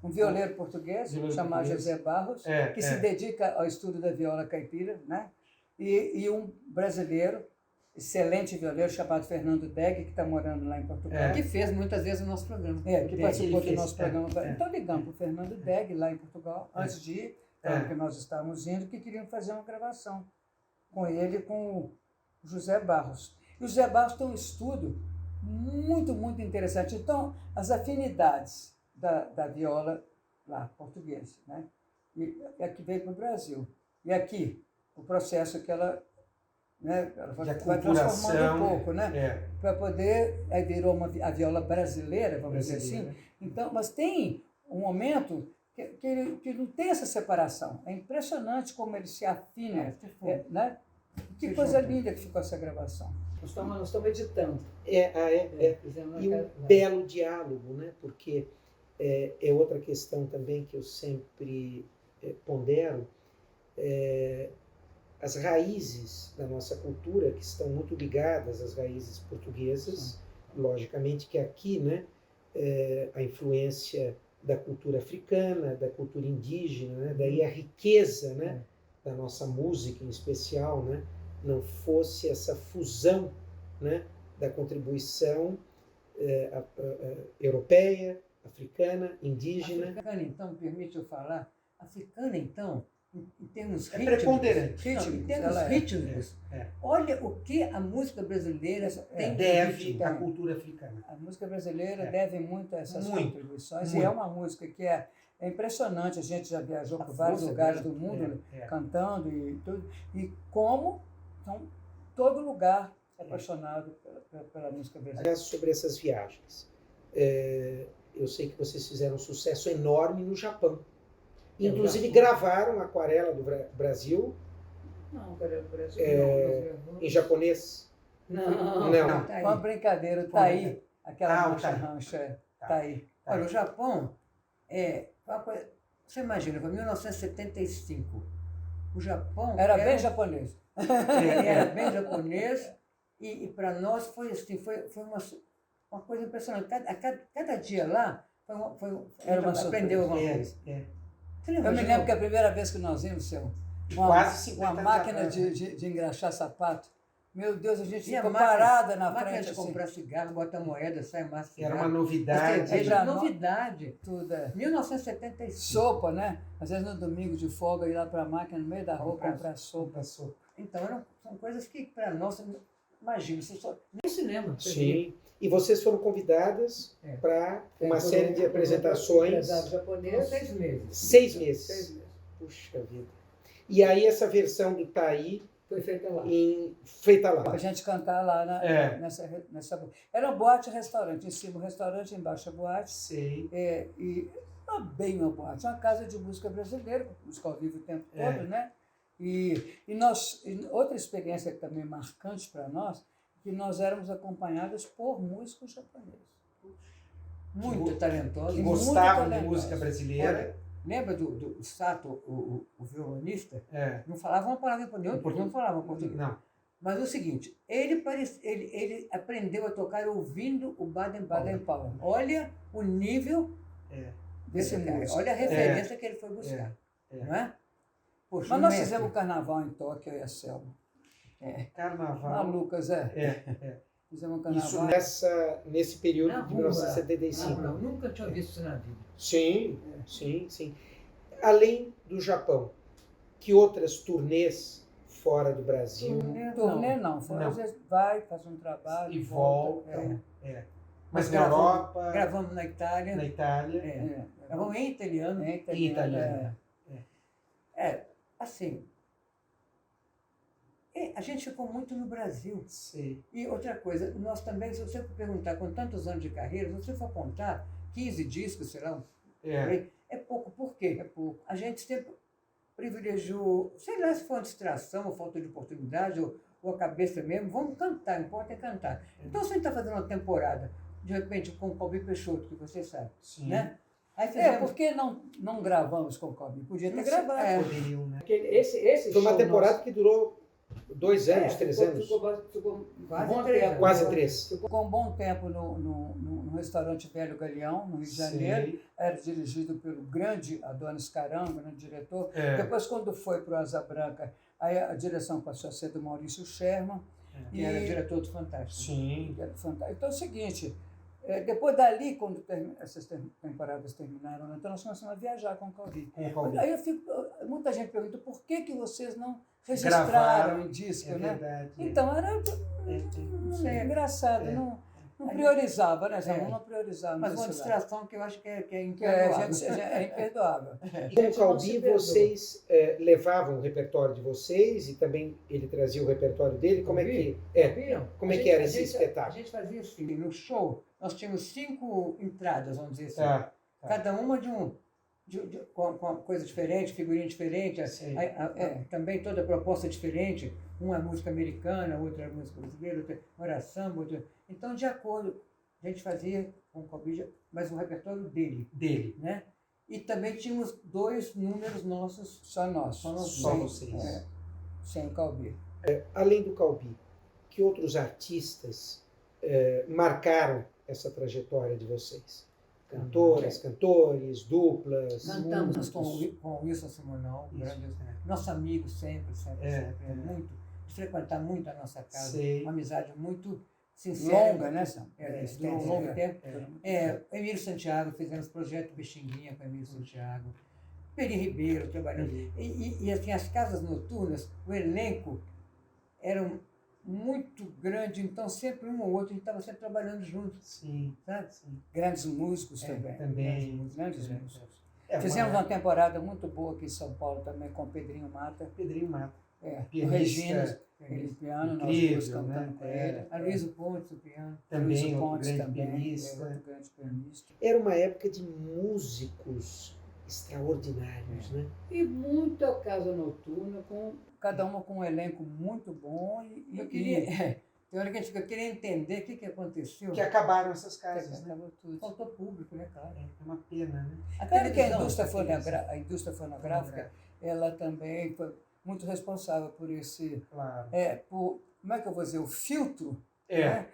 um violeiro português chamado José Barros, que se dedica ao estudo da viola caipira, né? E um brasileiro, excelente violeiro, chamado Fernando Degg, que está morando lá em Portugal. Que fez muitas vezes o nosso programa. Que participou do nosso programa. Então ligamos para o Fernando Degg, lá em Portugal, antes de ir, que nós estávamos indo, que queriam fazer uma gravação com ele e com o José Barros. E o José Barros tem um estudo muito, muito interessante. Então, as afinidades da viola lá, portuguesa, né? E aqui veio para o Brasil. E aqui, o processo que ela, né, ela vai transformando um pouco, né? Para poder, aí virou a viola brasileira, vamos dizer assim. Então, mas tem um momento que não tem essa separação. É impressionante como ele se afina, né? Que coisa linda que ficou essa gravação. Nós estamos editando. E um belo diálogo, né? Porque é outra questão também que eu sempre pondero. As raízes da nossa cultura, que estão muito ligadas às raízes portuguesas, logicamente que aqui, né, a influência da cultura africana, da cultura indígena, né, daí a riqueza, né, da nossa música em especial, né, não fosse essa fusão, né, da contribuição europeia, africana, indígena. Africana, então, permite eu falar, africana, então, em termos preponderante. Em termos rítmicos, olha o que a música brasileira tem deve à cultura africana. A música brasileira deve muito a essas contribuições. Muito. E é uma música que é impressionante. A gente já viajou por vários lugares do mundo cantando e tudo. E como então, todo lugar é apaixonado pela música brasileira. Sobre essas viagens. Eu sei que vocês fizeram um sucesso enorme no Japão. Inclusive gravaram a Aquarela do Brasil. Não, Aquarela do Brasil não. Em japonês? Não. Foi uma brincadeira, tá aí. Aquela rancha, tá aí. Olha, o Japão foi uma coisa. Você imagina, foi 1975. O Japão era bem japonês. Era bem japonês e para nós foi assim, foi uma coisa impressionante. Cada dia lá era uma aprendeu alguma coisa. Eu me lembro que a primeira vez que nós vimos, uma máquina de engraxar sapato. Meu Deus, a gente ficou parada na frente. De comprar cigarro, bota moeda, sai massa. Era uma novidade. Era novidade. Tudo 1975. Sopa, né? Às vezes no domingo de folga, ir lá para a máquina, no meio da rua, comprar sopa. Então, são coisas que para nós, imagina, você só nem cinema. Sim. E vocês foram convidadas para uma série de apresentações. Japonês, 6 meses. 6 meses. Puxa vida. E aí essa versão do Taí foi feita lá. Feita lá. Para a gente cantar lá nessa. Era uma boate-restaurante. Em cima o restaurante, embaixo a boate. Sei. E não bem uma boate, uma casa de música brasileira, música ao vivo o tempo todo, né? E outra experiência também marcante para nós, que nós éramos acompanhadas por músicos japoneses. Muito talentosos. Que gostavam de música brasileira. Olha, lembra do Sato, o violonista? Não falava uma palavra em português, não falava português. Não. Mas é o seguinte, ele aprendeu a tocar ouvindo o Baden-Baden Powell. Olha o nível desse músico. Olha a referência que ele foi buscar. Não é? Poxa, mas nós fizemos o carnaval em Tóquio e a Selma. Carnaval. Malucas, Fizemos um carnaval. Isso nesse período de 1975. Não, nunca tinha visto isso na vida. Sim, sim. Além do Japão, que outras turnês fora do Brasil? Turnê não. Às vezes vai, faz um trabalho e volta. Mas na Europa... Gravamos na Itália. Gravamos em italiano. Em italiano. Assim... A gente ficou muito no Brasil. Sim. E outra coisa, nós também, se você perguntar, com tantos anos de carreira, se você for contar 15 discos, sei lá, é pouco. Por quê? É pouco. A gente sempre privilegiou, sei lá se foi uma distração, ou falta de oportunidade, ou a cabeça mesmo, vamos cantar, importa é cantar. Então, se a gente está fazendo uma temporada, de repente, com o Calbi Peixoto, que você sabe, né? Aí por que não gravamos com o Calbi? Podia ter gravado. Poderiam, né? Esse foi uma temporada que durou 2 anos, 3 anos. Ficou quase 3. Ficou um bom tempo no restaurante Velho Galeão, no Rio de Janeiro. Era dirigido pelo grande Adonis Caramba, grande diretor. Depois, quando foi para o Asa Branca, aí a direção passou a ser do Maurício Sherman. E era diretor do Fantástico. Sim. Então é o seguinte, depois dali, quando essas temporadas terminaram, então nós começamos a viajar com o Calbi. Aí muita gente pergunta, por que vocês não registraram em disco, né? Verdade, então era engraçado, não priorizava, né? Não priorizava. Mas uma distração que eu acho que é imperdoável. É imperdoável. E com o Calbi, vocês levavam o repertório de vocês e também ele trazia o repertório dele? Como é que era esse espetáculo? A gente fazia assim, no show, nós tínhamos 5 entradas, vamos dizer assim. Cada uma de com coisa diferente, figurinha diferente, também toda proposta diferente, uma música americana, outra música brasileira, outra era samba, outra... Então, de acordo, a gente fazia com o Calbi, mas o repertório dele, né? E também tínhamos 2 números nossos, só nós. Só vocês. Sem o Calbi. Além do Calbi, que outros artistas marcaram essa trajetória de vocês? Cantoras, cantores, duplas. Cantamos com o Wilson Simonal, nosso amigo sempre. Muito, de frequentar muito a nossa casa. Uma amizade muito sincera. Longa, né, Sam? Durou um longo tempo. Emílio Santiago, fizemos projeto Bexinguinha com Emílio Santiago. Peri Ribeiro, trabalhando. E assim, as casas noturnas, o elenco era muito grande, então sempre um ou outro, a gente estava sempre trabalhando junto. Sim, sabe? Sim. Grandes músicos também. Grandes músicos. Fizemos uma temporada muito boa aqui em São Paulo também com o Pedrinho Mata. O Regina, ele piano, nós duas cantando com ele. A Luísa Pontes, o piano. Também, outro grande pianista. Era uma época de músicos extraordinários, né? E muita casa noturna com... Cada uma com um elenco muito bom eu queria... Tem hora que a gente queria entender o que aconteceu. Que acabaram essas casas, né? Tudo. Faltou público, né, claro? É uma pena, né? Claro que a indústria fonográfica, ela também foi muito responsável por esse... Claro. Como é que eu vou dizer? O filtro. Né?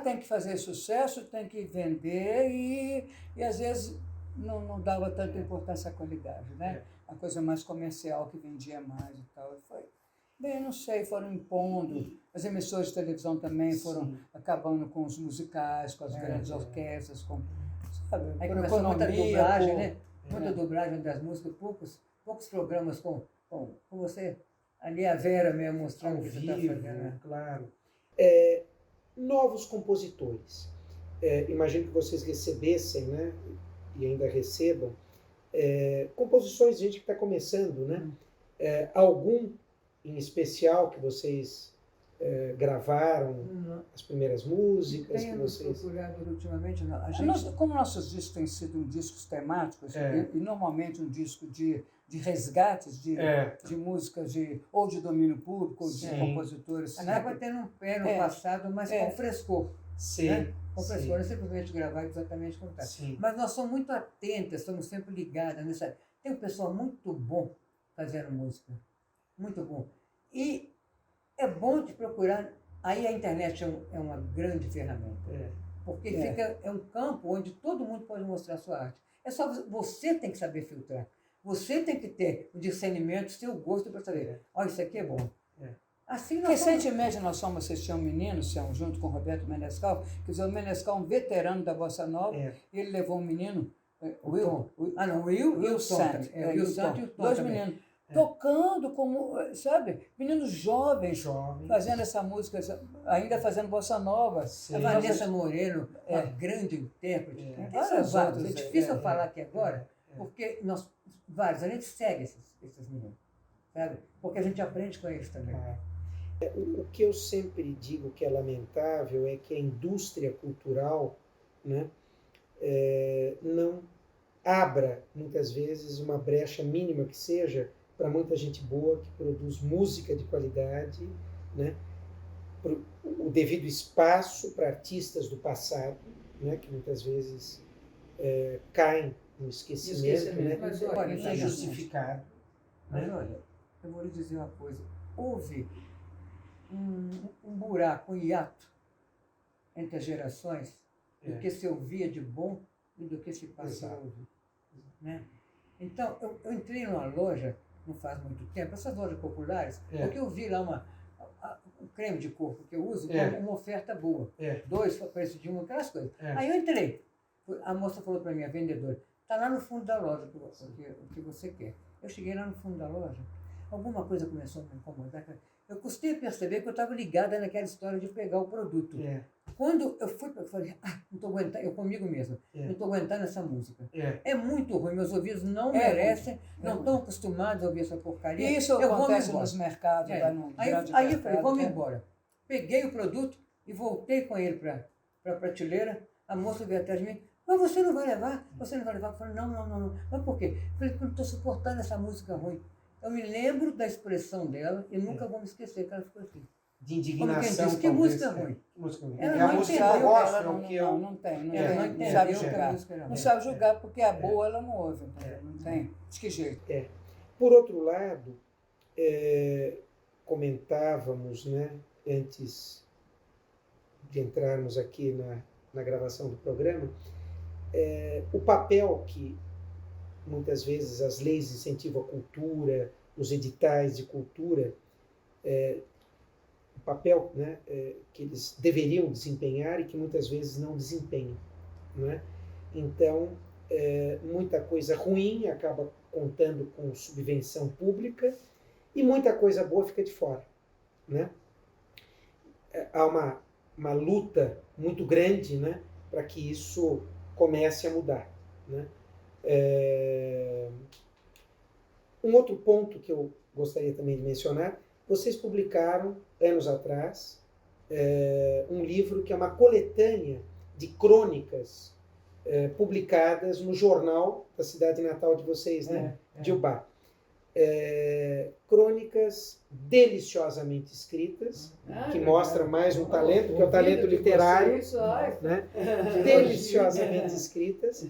Tem que fazer sucesso, tem que vender e às vezes não dava tanta importância à qualidade, né? A coisa mais comercial que vendia mais e tal. Não sei, foram impondo. As emissoras de televisão também foram acabando com os musicais, com as grandes orquestras, sabe? Aí começou muita dublagem, né? Muita dublagem das músicas, poucos programas com você. Ali a Vera mesmo mostrando o que você está fazendo. Né? Claro. Novos compositores. Imagino que vocês recebessem, né? E ainda recebam, composições de gente que está começando, né? Algum em especial que vocês gravaram, as primeiras músicas que vocês... procurado ultimamente, Como nossos discos têm sido discos temáticos, e normalmente um disco de resgates de músicas ou de domínio público, ou de compositores... Acaba tendo um pé no passado, mas com frescor. Sim. Né? Com frescor, não simplesmente gravar exatamente como está. Mas nós somos muito atentas, estamos sempre ligadas nessa... Tem um pessoal muito bom fazendo música. Muito bom. E é bom de procurar. Aí a internet é uma grande ferramenta. Porque é um campo onde todo mundo pode mostrar a sua arte. É só você tem que saber filtrar. Você tem que ter o discernimento, seu gosto para saber. Olha, isso aqui é bom. Assim recentemente nós fomos assistir um menino, junto com o Roberto Menescal, quer dizer, o Menescal, um veterano da Bossa Nova, ele levou um menino, o Will Santos e o Tom. 2 meninos. Tocando como, sabe, meninos jovens fazendo essa música, ainda fazendo bossa nova. A Vanessa Moreno, uma grande intérprete. Várias outras. É difícil eu falar aqui agora, porque a gente segue esses meninos, sabe? Porque a gente aprende com eles também. O que eu sempre digo que é lamentável é que a indústria cultural, né, não abra, muitas vezes, uma brecha mínima que seja para muita gente boa que produz música de qualidade, né? O devido espaço para artistas do passado, né? Que muitas vezes caem no esquecimento, né? Mas olha, é justificado. Mas olha, eu vou lhe dizer uma coisa. Houve um buraco, um hiato entre as gerações do que se ouvia de bom e do que se passa a ouvir. Né? Então, eu entrei numa loja não faz muito tempo, essas lojas populares, porque eu vi lá um creme de corpo que eu uso com uma oferta boa. 2 preço de uma, aquelas coisas. Aí eu entrei. A moça falou para mim, a vendedora, está lá no fundo da loja o que você quer. Eu cheguei lá no fundo da loja, alguma coisa começou a me incomodar. Eu custei a perceber que eu estava ligada naquela história de pegar o produto. Quando eu falei, não estou aguentando, eu comigo mesmo, não estou aguentando essa música. É muito ruim, meus ouvidos não merecem, não estão acostumados a ouvir essa porcaria. E isso acontece nos mercados. Aí eu falei, vamos embora. Peguei o produto e voltei com ele para a prateleira. A moça veio atrás de mim, Mas você não vai levar? Você não vai levar? Eu falei, não. Mas por quê? Eu falei, porque eu não estou suportando essa música ruim. Eu me lembro da expressão dela e nunca vou me esquecer que ela ficou assim. De indignação. Disse, que música ruim. Ela Ela não não música entendeu, gospel que eu... Não tem, não Ela não tem. entendeu Sabe que a julgar. música era ruim. Não sabe julgar porque a boa ela não ouve. Não tem. De que jeito? Por outro lado, comentávamos, né, antes de entrarmos aqui na gravação do programa, o papel que muitas vezes as leis de incentivo à cultura, os editais de cultura, o papel, né, que eles deveriam desempenhar e que muitas vezes não desempenham. Né? Então, muita coisa ruim acaba contando com subvenção pública e muita coisa boa fica de fora. Né? Há uma luta muito grande, né, para que isso comece a mudar. Né? Um outro ponto que eu gostaria também de mencionar, vocês publicaram, anos atrás, um livro que é uma coletânea de crônicas publicadas no jornal da cidade natal de vocês, né? De Ubá. Crônicas deliciosamente escritas, que mostram mais um talento, que é o talento literário, né? Deliciosamente escritas,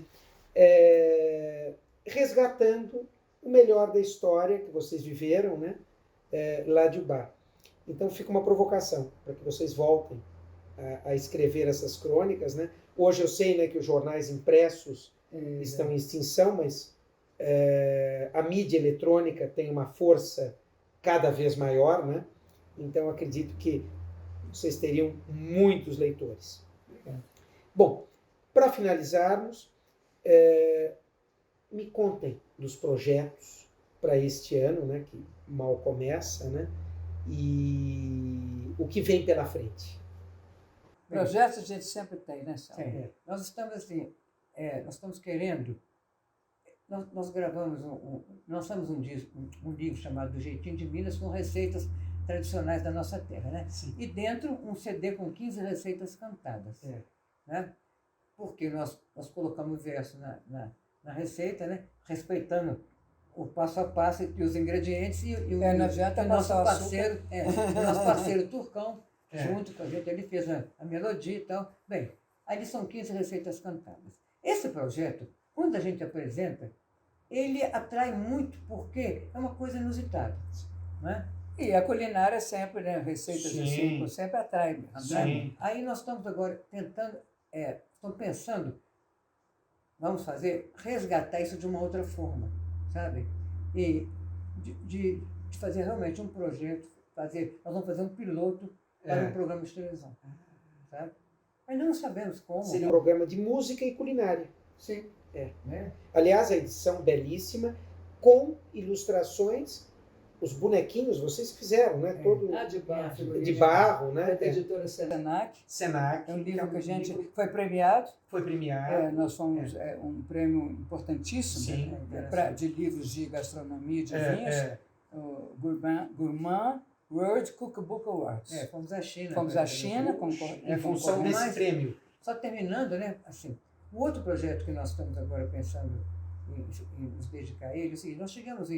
resgatando o melhor da história que vocês viveram, né? Lá de Ubá. Então fica uma provocação para que vocês voltem a escrever essas crônicas, né? Hoje eu sei, né, que os jornais impressos estão em extinção, mas a mídia eletrônica tem uma força cada vez maior, né? Então acredito que vocês teriam muitos leitores. Bom, para finalizarmos, me contem dos projetos para este ano, né, que mal começa, né, e o que vem pela frente. Projetos a gente sempre tem, né, Sal? Nós estamos assim, nós estamos querendo, nós gravamos, lançamos um livro chamado Do Jeitinho de Minas, com receitas tradicionais da nossa terra, né? Sim. E dentro um CD com 15 receitas cantadas, né? Porque nós colocamos verso na receita, né? Respeitando o passo a passo e os ingredientes e não adianta o nosso passar parceiro, o nosso parceiro Turcão, junto com a gente, ele fez a melodia e tal. Bem, ali são 15 receitas cantadas. Esse projeto, quando a gente apresenta, ele atrai muito porque é uma coisa inusitada, né? E a culinária sempre, né? Receitas assim, sempre atrai. Né? Aí nós estamos agora tentando, estamos pensando, vamos resgatar isso de uma outra forma, sabe? E de fazer realmente um projeto, nós vamos fazer um piloto para um programa de televisão, sabe? Mas não sabemos como. Seria um programa de música e culinária. Sim. Aliás, a edição belíssima, com ilustrações, os bonequinhos, vocês fizeram, né? Todo de barro, né? Da editora Senac. É um livro que a gente foi premiado. Foi premiado. Nós fomos um prêmio importantíssimo de livros de gastronomia, de vinhos. O Gourmand World Cookbook Awards. Fomos à China. Fomos à China em função desse prêmio. Só terminando, né? Assim, o outro projeto que nós estamos agora pensando em nos dedicar a ele, assim, nós chegamos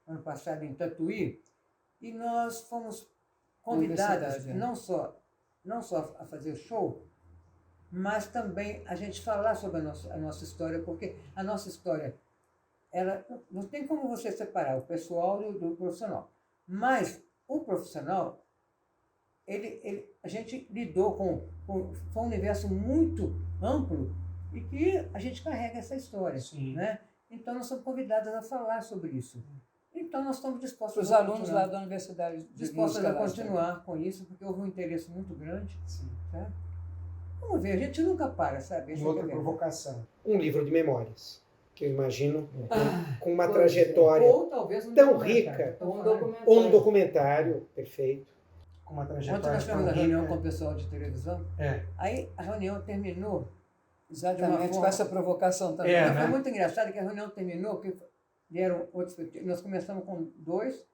ano passado em Tatuí e nós fomos convidados não só a fazer show, mas também a gente falar sobre a nossa história, porque a nossa história, ela não tem como você separar o pessoal do profissional. Mas o profissional, a gente lidou foi um universo muito amplo e que a gente carrega essa história. Né? Então, nós somos convidados a falar sobre isso. Então, nós estamos dispostos os alunos lá da Universidade dispostos a continuar com isso, porque houve um interesse muito grande. Tá? Vamos ver, a gente nunca para, sabe? Outra provocação. Um livro de memórias, que eu imagino com uma trajetória ou talvez tão rica. Ou um documentário, perfeito. Com uma trajetória ontem nós tivemos a reunião com o pessoal de televisão. Aí a reunião terminou. Exatamente, com essa provocação também. Foi muito engraçado que a reunião terminou, que vieram outros. Nós começamos com 2,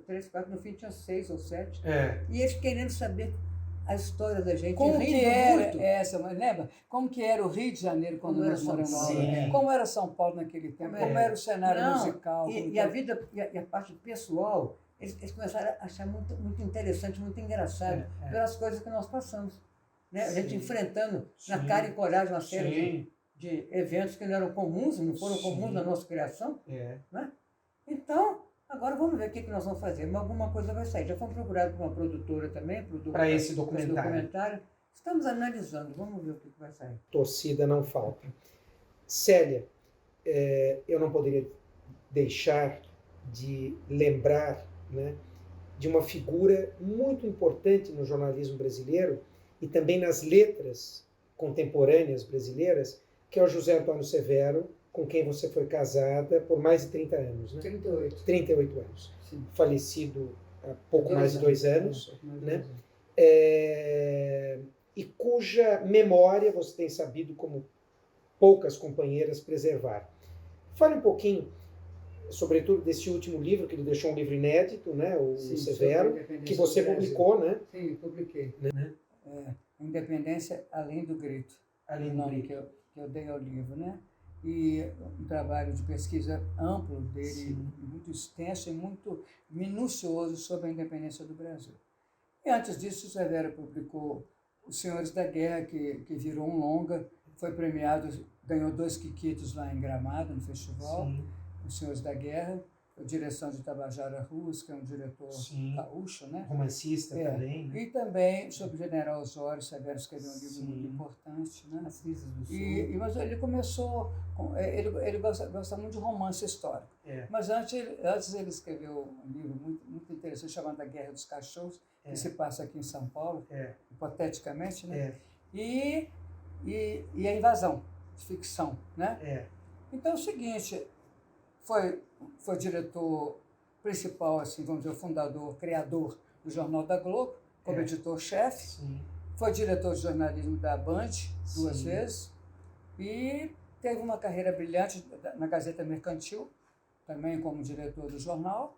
3, 4, no fim tinha 6 ou 7. E eles querendo saber a história da gente. Como rindo que era muito. essa, mas lembra? Como que era o Rio de Janeiro quando Como nós era moramos São lá? Paulo. Como era São Paulo naquele tempo? Como era o cenário musical? E a vida, e a parte pessoal, eles começaram a achar muito, muito interessante, muito engraçado, pelas coisas que nós passamos. Né? A gente enfrentando na cara e coragem uma série de eventos que não eram comuns, não foram comuns na nossa criação. Né? Então, agora vamos ver o que nós vamos fazer. Mas alguma coisa vai sair. Já fomos procurados por uma produtora também. Para esse documentário. Estamos analisando, vamos ver o que vai sair. Torcida não falta. Célia, eu não poderia deixar de lembrar, né, de uma figura muito importante no jornalismo brasileiro e também nas letras contemporâneas brasileiras, que é o José Antônio Severo, com quem você foi casada por mais de 30 anos, né? 38 anos. Sim. Falecido há pouco mais de 2 anos, né? E cuja memória você tem sabido, como poucas companheiras, preservar. Fale um pouquinho, sobretudo, desse último livro, que ele deixou um livro inédito, né? O Severo, que você publicou, né? Sim, publiquei. Independência Além do Grito. Além do nome Grito. que eu dei ao livro, né? E um trabalho de pesquisa amplo dele, muito extenso e muito minucioso sobre a independência do Brasil. E antes disso, o Severo publicou Os Senhores da Guerra, que virou um longa, foi premiado, ganhou 2 quiquitos lá em Gramado, no festival, Os Senhores da Guerra, a direção de Tabajara Rus, que é um diretor gaúcho, né? Romancista também. Né? E também sobre o General Osório, Severo escreveu um livro muito importante, né? As Risas do Sul. Mas ele começou, ele gosta muito de romance histórico. Mas antes ele escreveu um livro muito interessante chamado A Guerra dos Cachorros, que se passa aqui em São Paulo, hipoteticamente, né? E a Invasão, de ficção, né? Então é o seguinte, foi diretor principal, assim, vamos dizer, o fundador, criador do Jornal da Globo, como editor-chefe, foi diretor de jornalismo da Band 2 vezes e teve uma carreira brilhante na Gazeta Mercantil, também como diretor do jornal,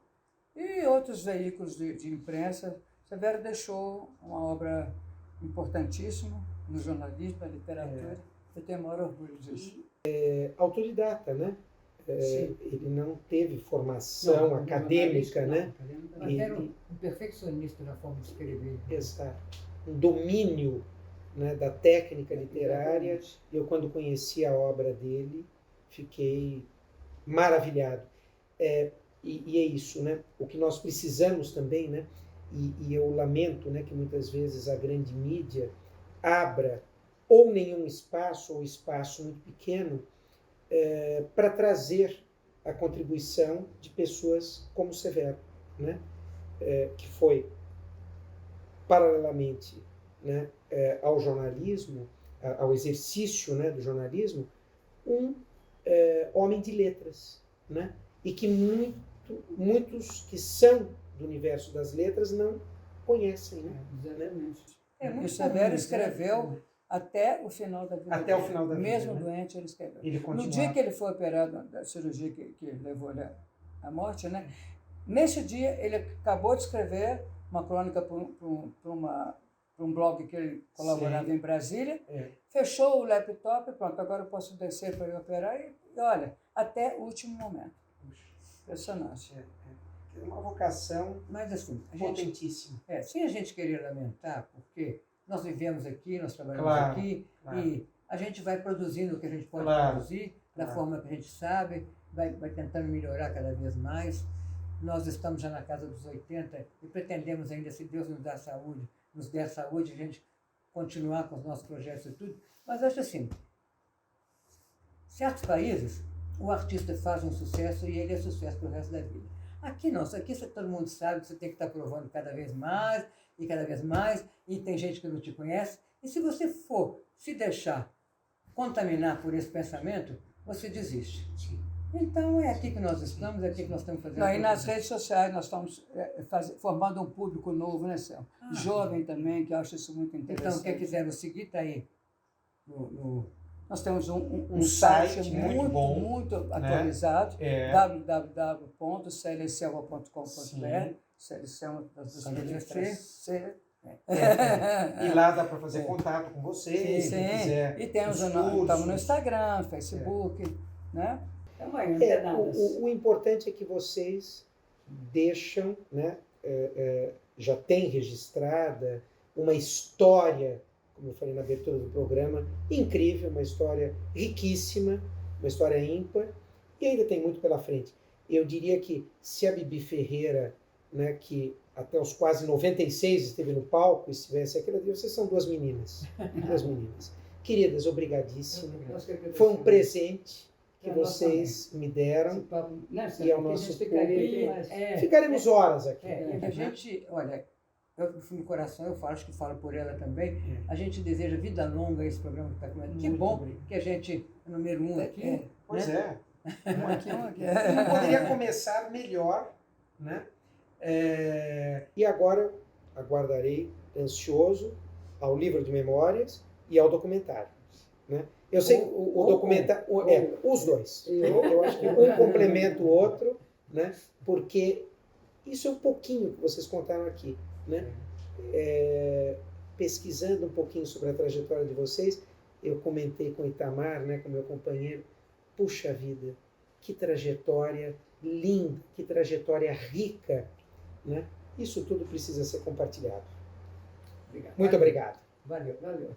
e outros veículos de imprensa. Severo deixou uma obra importantíssima no jornalismo, na literatura. Eu tenho o maior orgulho disso. Autodidata, né? Ele não teve formação acadêmica, né? Mas era um perfeccionista na forma de escrever. Exato. Um domínio, né, da técnica literária. Eu, quando conheci a obra dele, fiquei maravilhado. E é isso, né? O que nós precisamos também, né? E eu lamento, né, que muitas vezes a grande mídia abra ou nenhum espaço, ou espaço muito pequeno, para trazer a contribuição de pessoas como Severo, né? Que foi, paralelamente, né, ao jornalismo, ao exercício, né, do jornalismo, um homem de letras, né? E que muitos que são do universo das letras não conhecem. Né? Exatamente. E o Severo escreveu até o final da vida. Até o final da vida. Mesmo né? doente, ele escreveu. Ele no dia que ele foi operado da cirurgia que levou ele à morte, né? Nesse dia, ele acabou de escrever uma crônica para um blog que ele colaborava em Brasília, fechou o laptop, pronto, agora eu posso descer para ir operar e olha, até o último momento. Impressionante. É uma vocação, mas assim, potentíssima. Sem a gente querer lamentar, porque nós vivemos aqui, nós trabalhamos aqui, e a gente vai produzindo o que a gente pode produzir, da forma que a gente sabe, vai tentando melhorar cada vez mais. Nós estamos já na casa dos 80 e pretendemos ainda, se Deus nos der saúde, a gente continuar com os nossos projetos e tudo. Mas acho assim, certos países, o artista faz um sucesso e ele é sucesso para o resto da vida. Aqui não, aqui todo mundo sabe que você tem que estar provando cada vez mais, e tem gente que não te conhece. E se você for se deixar contaminar por esse pensamento, você desiste. Sim. Então é aqui que nós estamos, é aqui que nós estamos fazendo. Não, e nas redes sociais nós estamos formando um público novo, né, Céu? Jovem também, que eu acho isso muito interessante. Então, quem quiser nos seguir, está aí. Nós temos um site muito bom, muito atualizado, www.clselva.com.br. Célio das duas letras C, E lá dá para fazer contato com vocês, Sim, quem quiser. e temos os estamos no cursos. Instagram, Facebook, né? Tamanho, não tem nada. O importante é que vocês deixam, né, já tem registrada uma história, como eu falei na abertura do programa, incrível, uma história riquíssima, uma história ímpar, e ainda tem muito pela frente. Eu diria que se a Bibi Ferreira, né, que até os quase 96 esteve no palco, estivesse aqui, vocês são duas meninas. Duas meninas. Queridas, obrigadíssimo. Foi um presente que vocês me deram. E ao nosso público. Ficaremos horas aqui. A gente, olha, eu no fundo do coração, acho que falo por ela também, a gente deseja vida longa a esse programa que está começando. Que bom que a gente é número 1 aqui. Pois né? Um aqui. Não poderia começar melhor, né? E agora aguardarei ansioso ao livro de memórias e ao documentário, né? Eu sei que o documentário os dois. Eu acho que um complementa o outro, né? Porque isso é um pouquinho que vocês contaram aqui, né? Pesquisando um pouquinho sobre a trajetória de vocês, eu comentei com o Itamar, né, com meu companheiro, puxa vida, que trajetória linda, que trajetória rica, né? Isso tudo precisa ser compartilhado. Obrigado. Muito obrigado. Valeu.